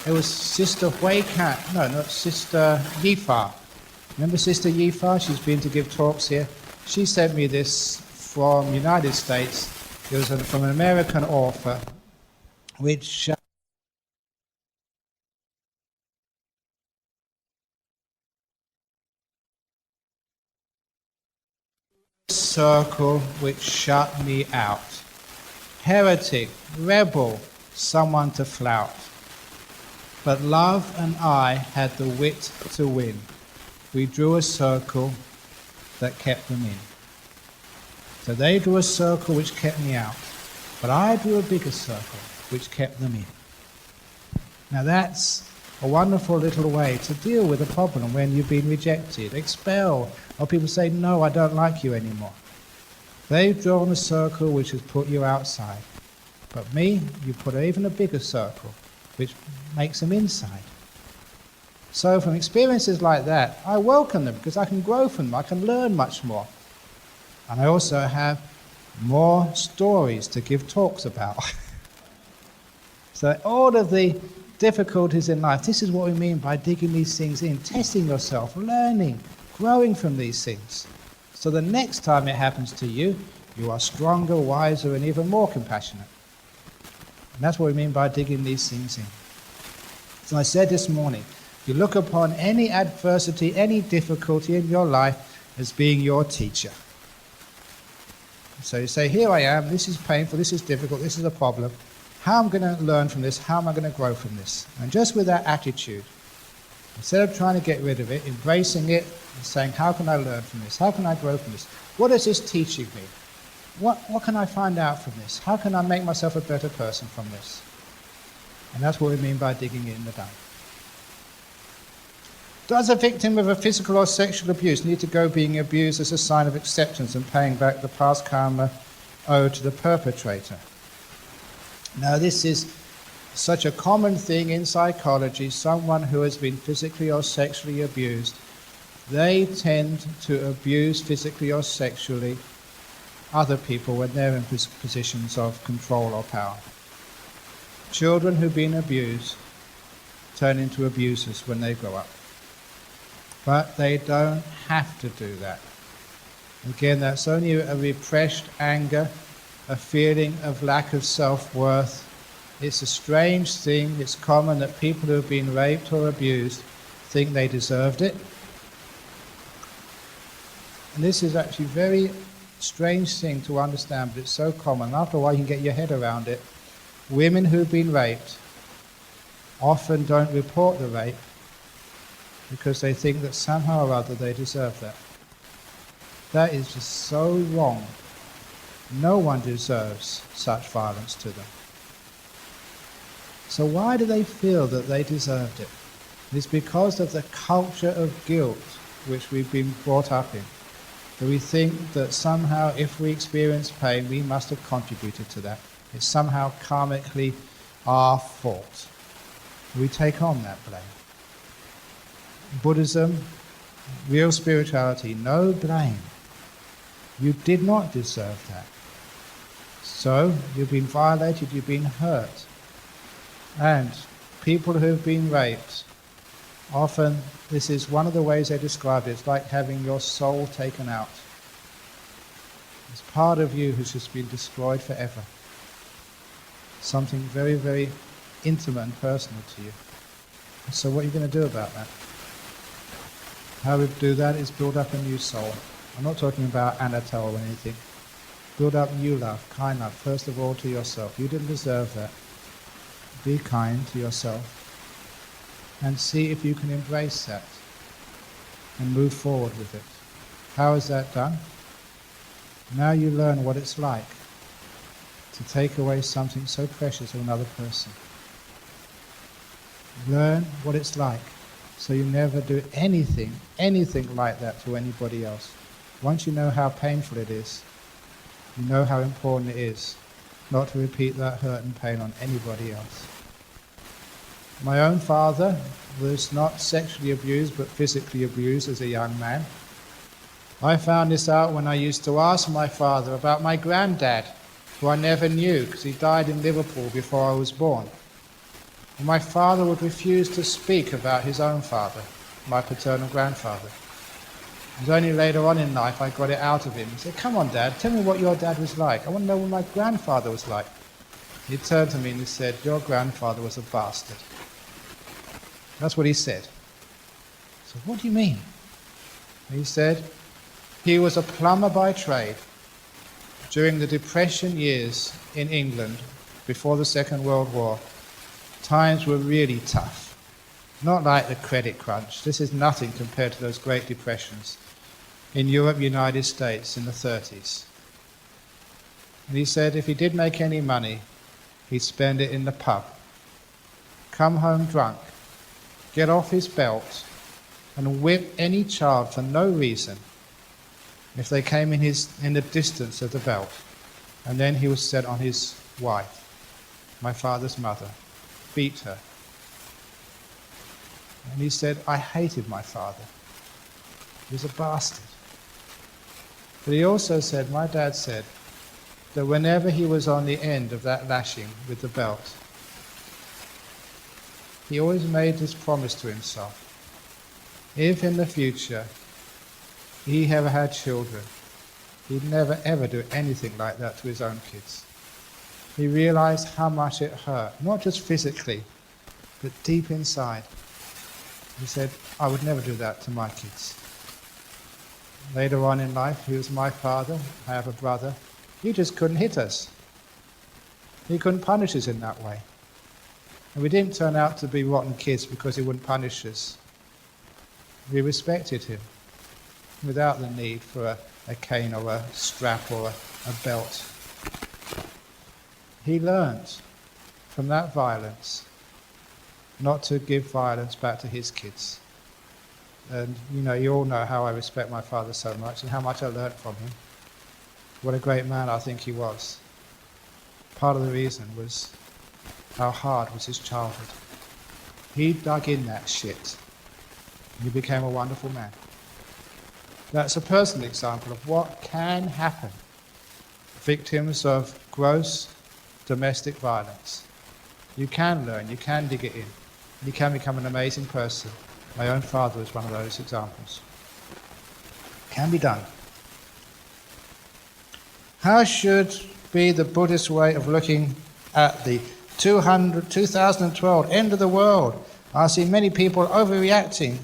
it was Sister Sister Yifa. Remember Sister Yifa? She's been to give talks here. She sent me this from the United States. It was from an American author, which circle which shut me out. Heretic, rebel, someone to flout. But love and I had the wit to win. We drew a circle that kept them in. So they drew a circle which kept me out, but I drew a bigger circle which kept them in. Now that's a wonderful little way to deal with a problem when you've been rejected, expelled, or people say, no, I don't like you anymore. They've drawn a circle which has put you outside. But me, you put even a bigger circle which makes them inside. So from experiences like that, I welcome them because I can grow from them, I can learn much more. And I also have more stories to give talks about. So all of the difficulties in life, this is what we mean by digging these things in, testing yourself, learning, growing from these things. So the next time it happens to you, you are stronger, wiser, and even more compassionate. And that's what we mean by digging these things in. So I said this morning, you look upon any adversity, any difficulty in your life as being your teacher. So you say, here I am, this is painful, this is difficult, this is a problem. How am I going to learn from this? How am I going to grow from this? And just with that attitude, instead of trying to get rid of it, embracing it, and saying, how can I learn from this? How can I grow from this? What is this teaching me? What can I find out from this? How can I make myself a better person from this? And that's what we mean by digging in the Dhamma. Does a victim of a physical or sexual abuse need to go being abused as a sign of acceptance and paying back the past karma owed to the perpetrator? Now this is such a common thing in psychology. Someone who has been physically or sexually abused, they tend to abuse physically or sexually other people when they're in positions of control or power. Children who've been abused turn into abusers when they grow up. But they don't have to do that. Again, that's only a repressed anger, a feeling of lack of self-worth. It's a strange thing. It's common that people who have been raped or abused think they deserved it. And this is actually a very strange thing to understand, but it's so common. After a while, you can get your head around it. Women who've been raped often don't report the rape because they think that somehow or other they deserve that. That is just so wrong. No one deserves such violence to them. So why do they feel that they deserved it? It's because of the culture of guilt which we've been brought up in. That we think that somehow if we experience pain, we must have contributed to that. It's somehow karmically our fault. We take on that blame. Buddhism, real spirituality, no blame. You did not deserve that. So, you've been violated, you've been hurt. And people who've been raped, often this is one of the ways they describe it, it's like having your soul taken out. It's part of you has just been destroyed forever. Something very, very intimate and personal to you. So what are you going to do about that? How we do that is build up a new soul. I'm not talking about Anatole or anything. Build up new love, kind love, first of all to yourself. You didn't deserve that. Be kind to yourself and see if you can embrace that and move forward with it. How is that done? Now you learn what it's like to take away something so precious of another person. Learn what it's like so you never do anything like that to anybody else. Once you know how painful it is, you know how important it is not to repeat that hurt and pain on anybody else. My own father was not sexually abused but physically abused as a young man. I found this out when I used to ask my father about my granddad, who I never knew because he died in Liverpool before I was born. And my father would refuse to speak about his own father, my paternal grandfather. It was only later on in life I got it out of him. He said, "Come on, Dad, tell me what your dad was like. I want to know what my grandfather was like." He turned to me and he said, "Your grandfather was a bastard." That's what he said. So what do you mean? He said, he was a plumber by trade. During the Depression years in England, before the Second World War, times were really tough. Not like the credit crunch. This is nothing compared to those Great Depressions in Europe, United States in the 30s. And he said if he did make any money, he'd spend it in the pub. Come home drunk, get off his belt, and whip any child for no reason if they came in the distance of the belt. And then he was set on his wife, my father's mother, beat her. And he said, I hated my father. He was a bastard. But he also said, my dad said, that whenever he was on the end of that lashing with the belt, he always made this promise to himself. If in the future he ever had children, he'd never ever do anything like that to his own kids. He realized how much it hurt, not just physically, but deep inside. He said, I would never do that to my kids. Later on in life, he was my father, I have a brother. He just couldn't hit us. He couldn't punish us in that way. And we didn't turn out to be rotten kids because he wouldn't punish us. We respected him without the need for a cane or a strap or a belt. He learned from that violence not to give violence back to his kids. And you all know how I respect my father so much and how much I learned from him. What a great man I think he was. Part of the reason was how hard was his childhood. He dug in that shit. And he became a wonderful man. That's a personal example of what can happen. Victims of gross domestic violence. You can learn, you can dig it in. You can become an amazing person. My own father was one of those examples. Can be done. How should be the Buddhist way of looking at the 2012 end of the world? I see many people overreacting.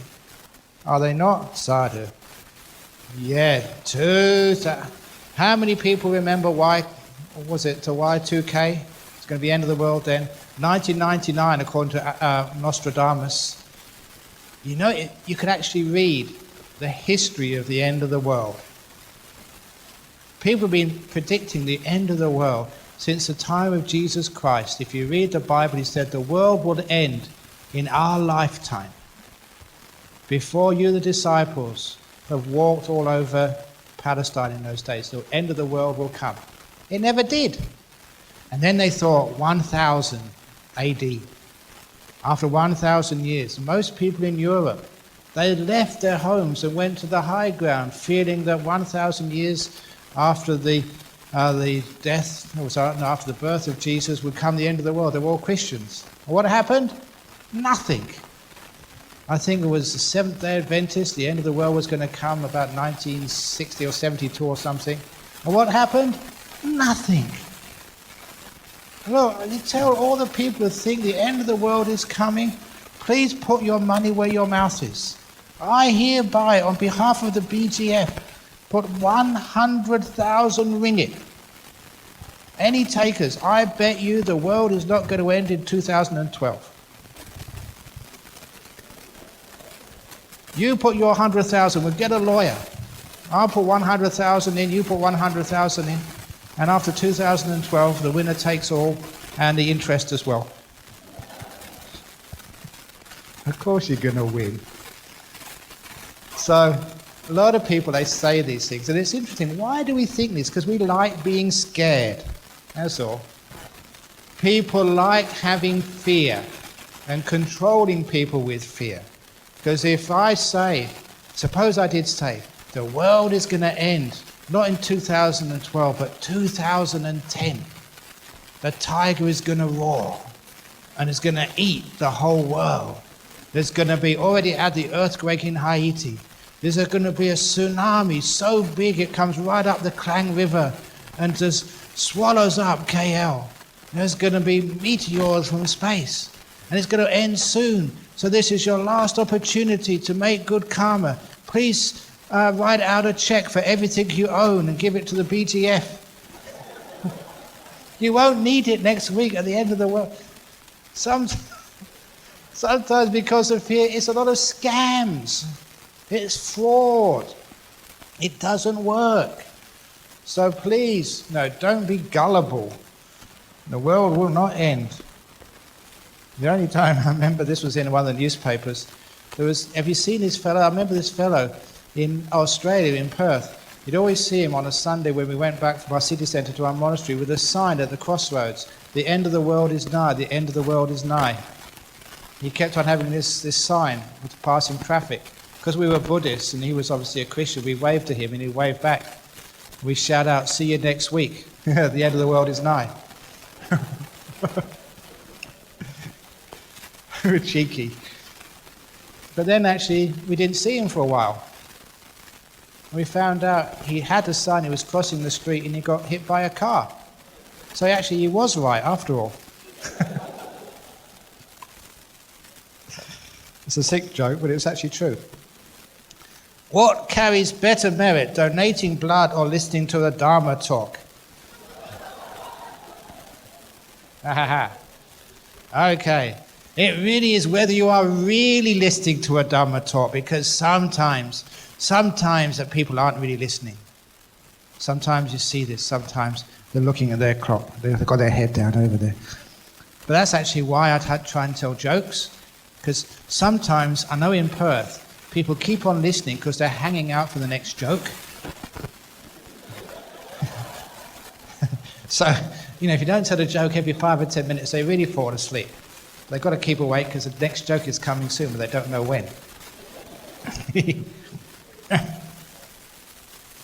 Are they not? Sadhu. Yeah, how many people remember Y2K? It's going to be end of the world then. 1999, according to Nostradamus. You could actually read the history of the end of the world. People have been predicting the end of the world since the time of Jesus Christ. If you read the Bible, he said the world will end in our lifetime. Before you, the disciples, have walked all over Palestine in those days, the end of the world will come. It never did. And then they thought 1000 AD. After 1,000 years, most people in Europe, they left their homes and went to the high ground, feeling that 1,000 years after the death, after the birth of Jesus, would come the end of the world. They were all Christians. And what happened? Nothing. I think it was the Seventh-day Adventists. The end of the world was going to come about 1960 or 72 or something. And what happened? Nothing. Look, you tell all the people who think the end of the world is coming, please put your money where your mouth is. I hereby, on behalf of the BGF, put 100,000 ringgit. Any takers, I bet you the world is not going to end in 2012. You put your 100,000, we'll get a lawyer. I'll put 100,000 in, you put 100,000 in, and after 2012, the winner takes all, and the interest as well. Of course you're going to win. So, a lot of people, they say these things, and it's interesting. Why do we think this? Because we like being scared. That's all. People like having fear and controlling people with fear. Because if I say, suppose I did say, the world is going to end, not in 2012, but 2010. The tiger is going to roar and it's going to eat the whole world. There's going to be, already had the earthquake in Haiti. There's going to be a tsunami so big it comes right up the Klang River and just swallows up KL. There's going to be meteors from space. And it's going to end soon. So this is your last opportunity to make good karma. Please write out a check for everything you own and give it to the BGF. You won't need it next week at the end of the world. Sometimes because of fear, it's a lot of scams. It's fraud. It doesn't work. So please, no, don't be gullible. The world will not end. The only time I remember this was in one of the newspapers. Have you seen this fellow? I remember this fellow in Australia, in Perth. You'd always see him on a Sunday when we went back from our city centre to our monastery with a sign at the crossroads. The end of the world is nigh, the end of the world is nigh. He kept on having this sign with passing traffic. Because we were Buddhists and he was obviously a Christian, we waved to him and he waved back. We shout out, see you next week. The end of the world is nigh. We were cheeky. But then actually, we didn't see him for a while. We found out he had a sign, he was crossing the street and he got hit by a car. So actually he was right after all. It's a sick joke, but it was actually true. What carries better merit, donating blood or listening to a Dharma talk? Okay. It really is whether you are really listening to a Dharma talk, because sometimes that people aren't really listening. Sometimes you see this, sometimes they're looking at their clock, they've got their head down over there. But that's actually why I'd try and tell jokes, because sometimes, I know in Perth, people keep on listening because they're hanging out for the next joke. So, if you don't tell a joke every 5 or 10 minutes, they really fall asleep. They've got to keep awake because the next joke is coming soon, but they don't know when.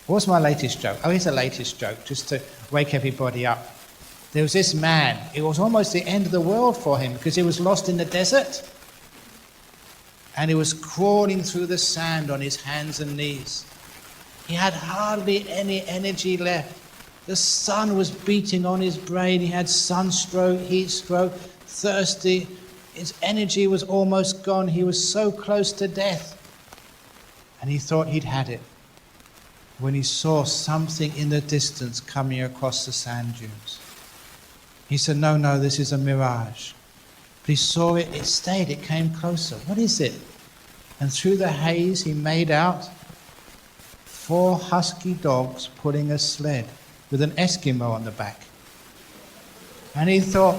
What's my latest joke? Oh, here's the latest joke, just to wake everybody up. There was this man, it was almost the end of the world for him because he was lost in the desert. And he was crawling through the sand on his hands and knees. He had hardly any energy left. The sun was beating on his brain. He had sunstroke, heat stroke, thirsty. His energy was almost gone. He was so close to death. And he thought he'd had it when he saw something in the distance coming across the sand dunes. He said, no, this is a mirage. But he saw it, it stayed, it came closer. What is it? And through the haze he made out 4 husky dogs pulling a sled with an Eskimo on the back. And he thought,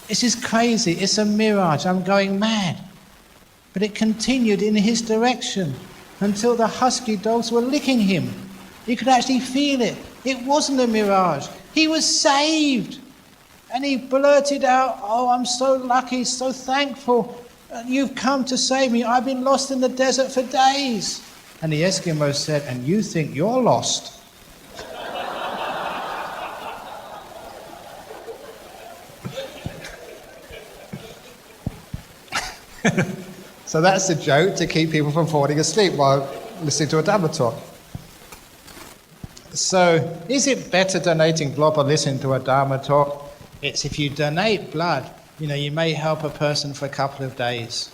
this is crazy, it's a mirage, I'm going mad. But it continued in his direction until the husky dogs were licking him. He could actually feel it. It wasn't a mirage. He was saved. And he blurted out, oh, I'm so lucky, so thankful. You've come to save me. I've been lost in the desert for days. And the Eskimo said, and you think you're lost? So that's the joke, to keep people from falling asleep while listening to a Dhamma talk. So, is it better donating blood or listening to a Dharma talk? It's if you donate blood, you may help a person for a couple of days.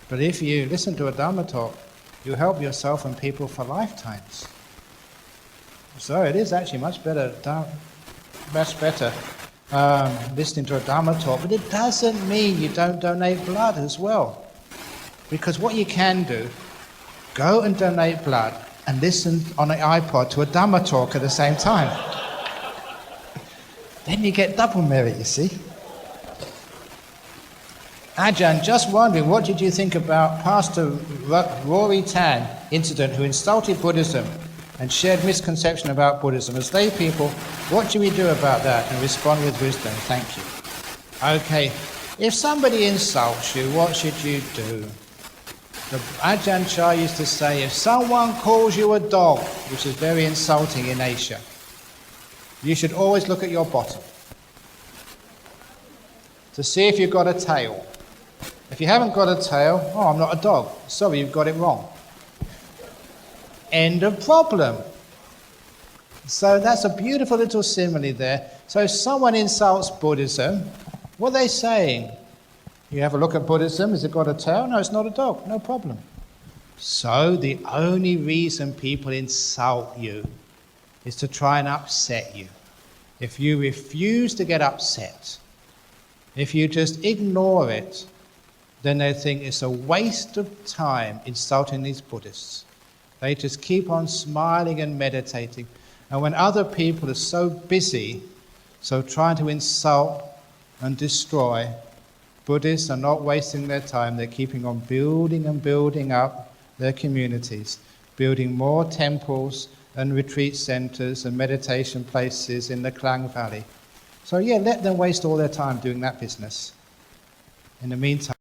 But if you listen to a Dharma talk, you help yourself and people for lifetimes. So it is actually much better listening to a Dharma talk, but it doesn't mean you don't donate blood as well. Because what you can do, go and donate blood and listen on an iPod to a Dhamma talk at the same time. Then you get double merit, you see. Ajahn, just wondering, what did you think about Pastor Rory Tan incident who insulted Buddhism and shared misconception about Buddhism? As lay people, what do we do about that and respond with wisdom? Thank you. Okay, if somebody insults you, what should you do? The Ajahn Chah used to say, if someone calls you a dog, which is very insulting in Asia, you should always look at your bottom to see if you've got a tail. If you haven't got a tail, oh, I'm not a dog. Sorry, you've got it wrong. End of problem. So that's a beautiful little simile there. So if someone insults Buddhism, what are they saying? You have a look at Buddhism, has it got a tail? No, it's not a dog, no problem. So the only reason people insult you is to try and upset you. If you refuse to get upset, if you just ignore it, then they think it's a waste of time insulting these Buddhists. They just keep on smiling and meditating. And when other people are so busy, so trying to insult and destroy, Buddhists are not wasting their time. They're keeping on building and building up their communities, building more temples and retreat centers and meditation places in the Klang Valley. So let them waste all their time doing that business. In the meantime,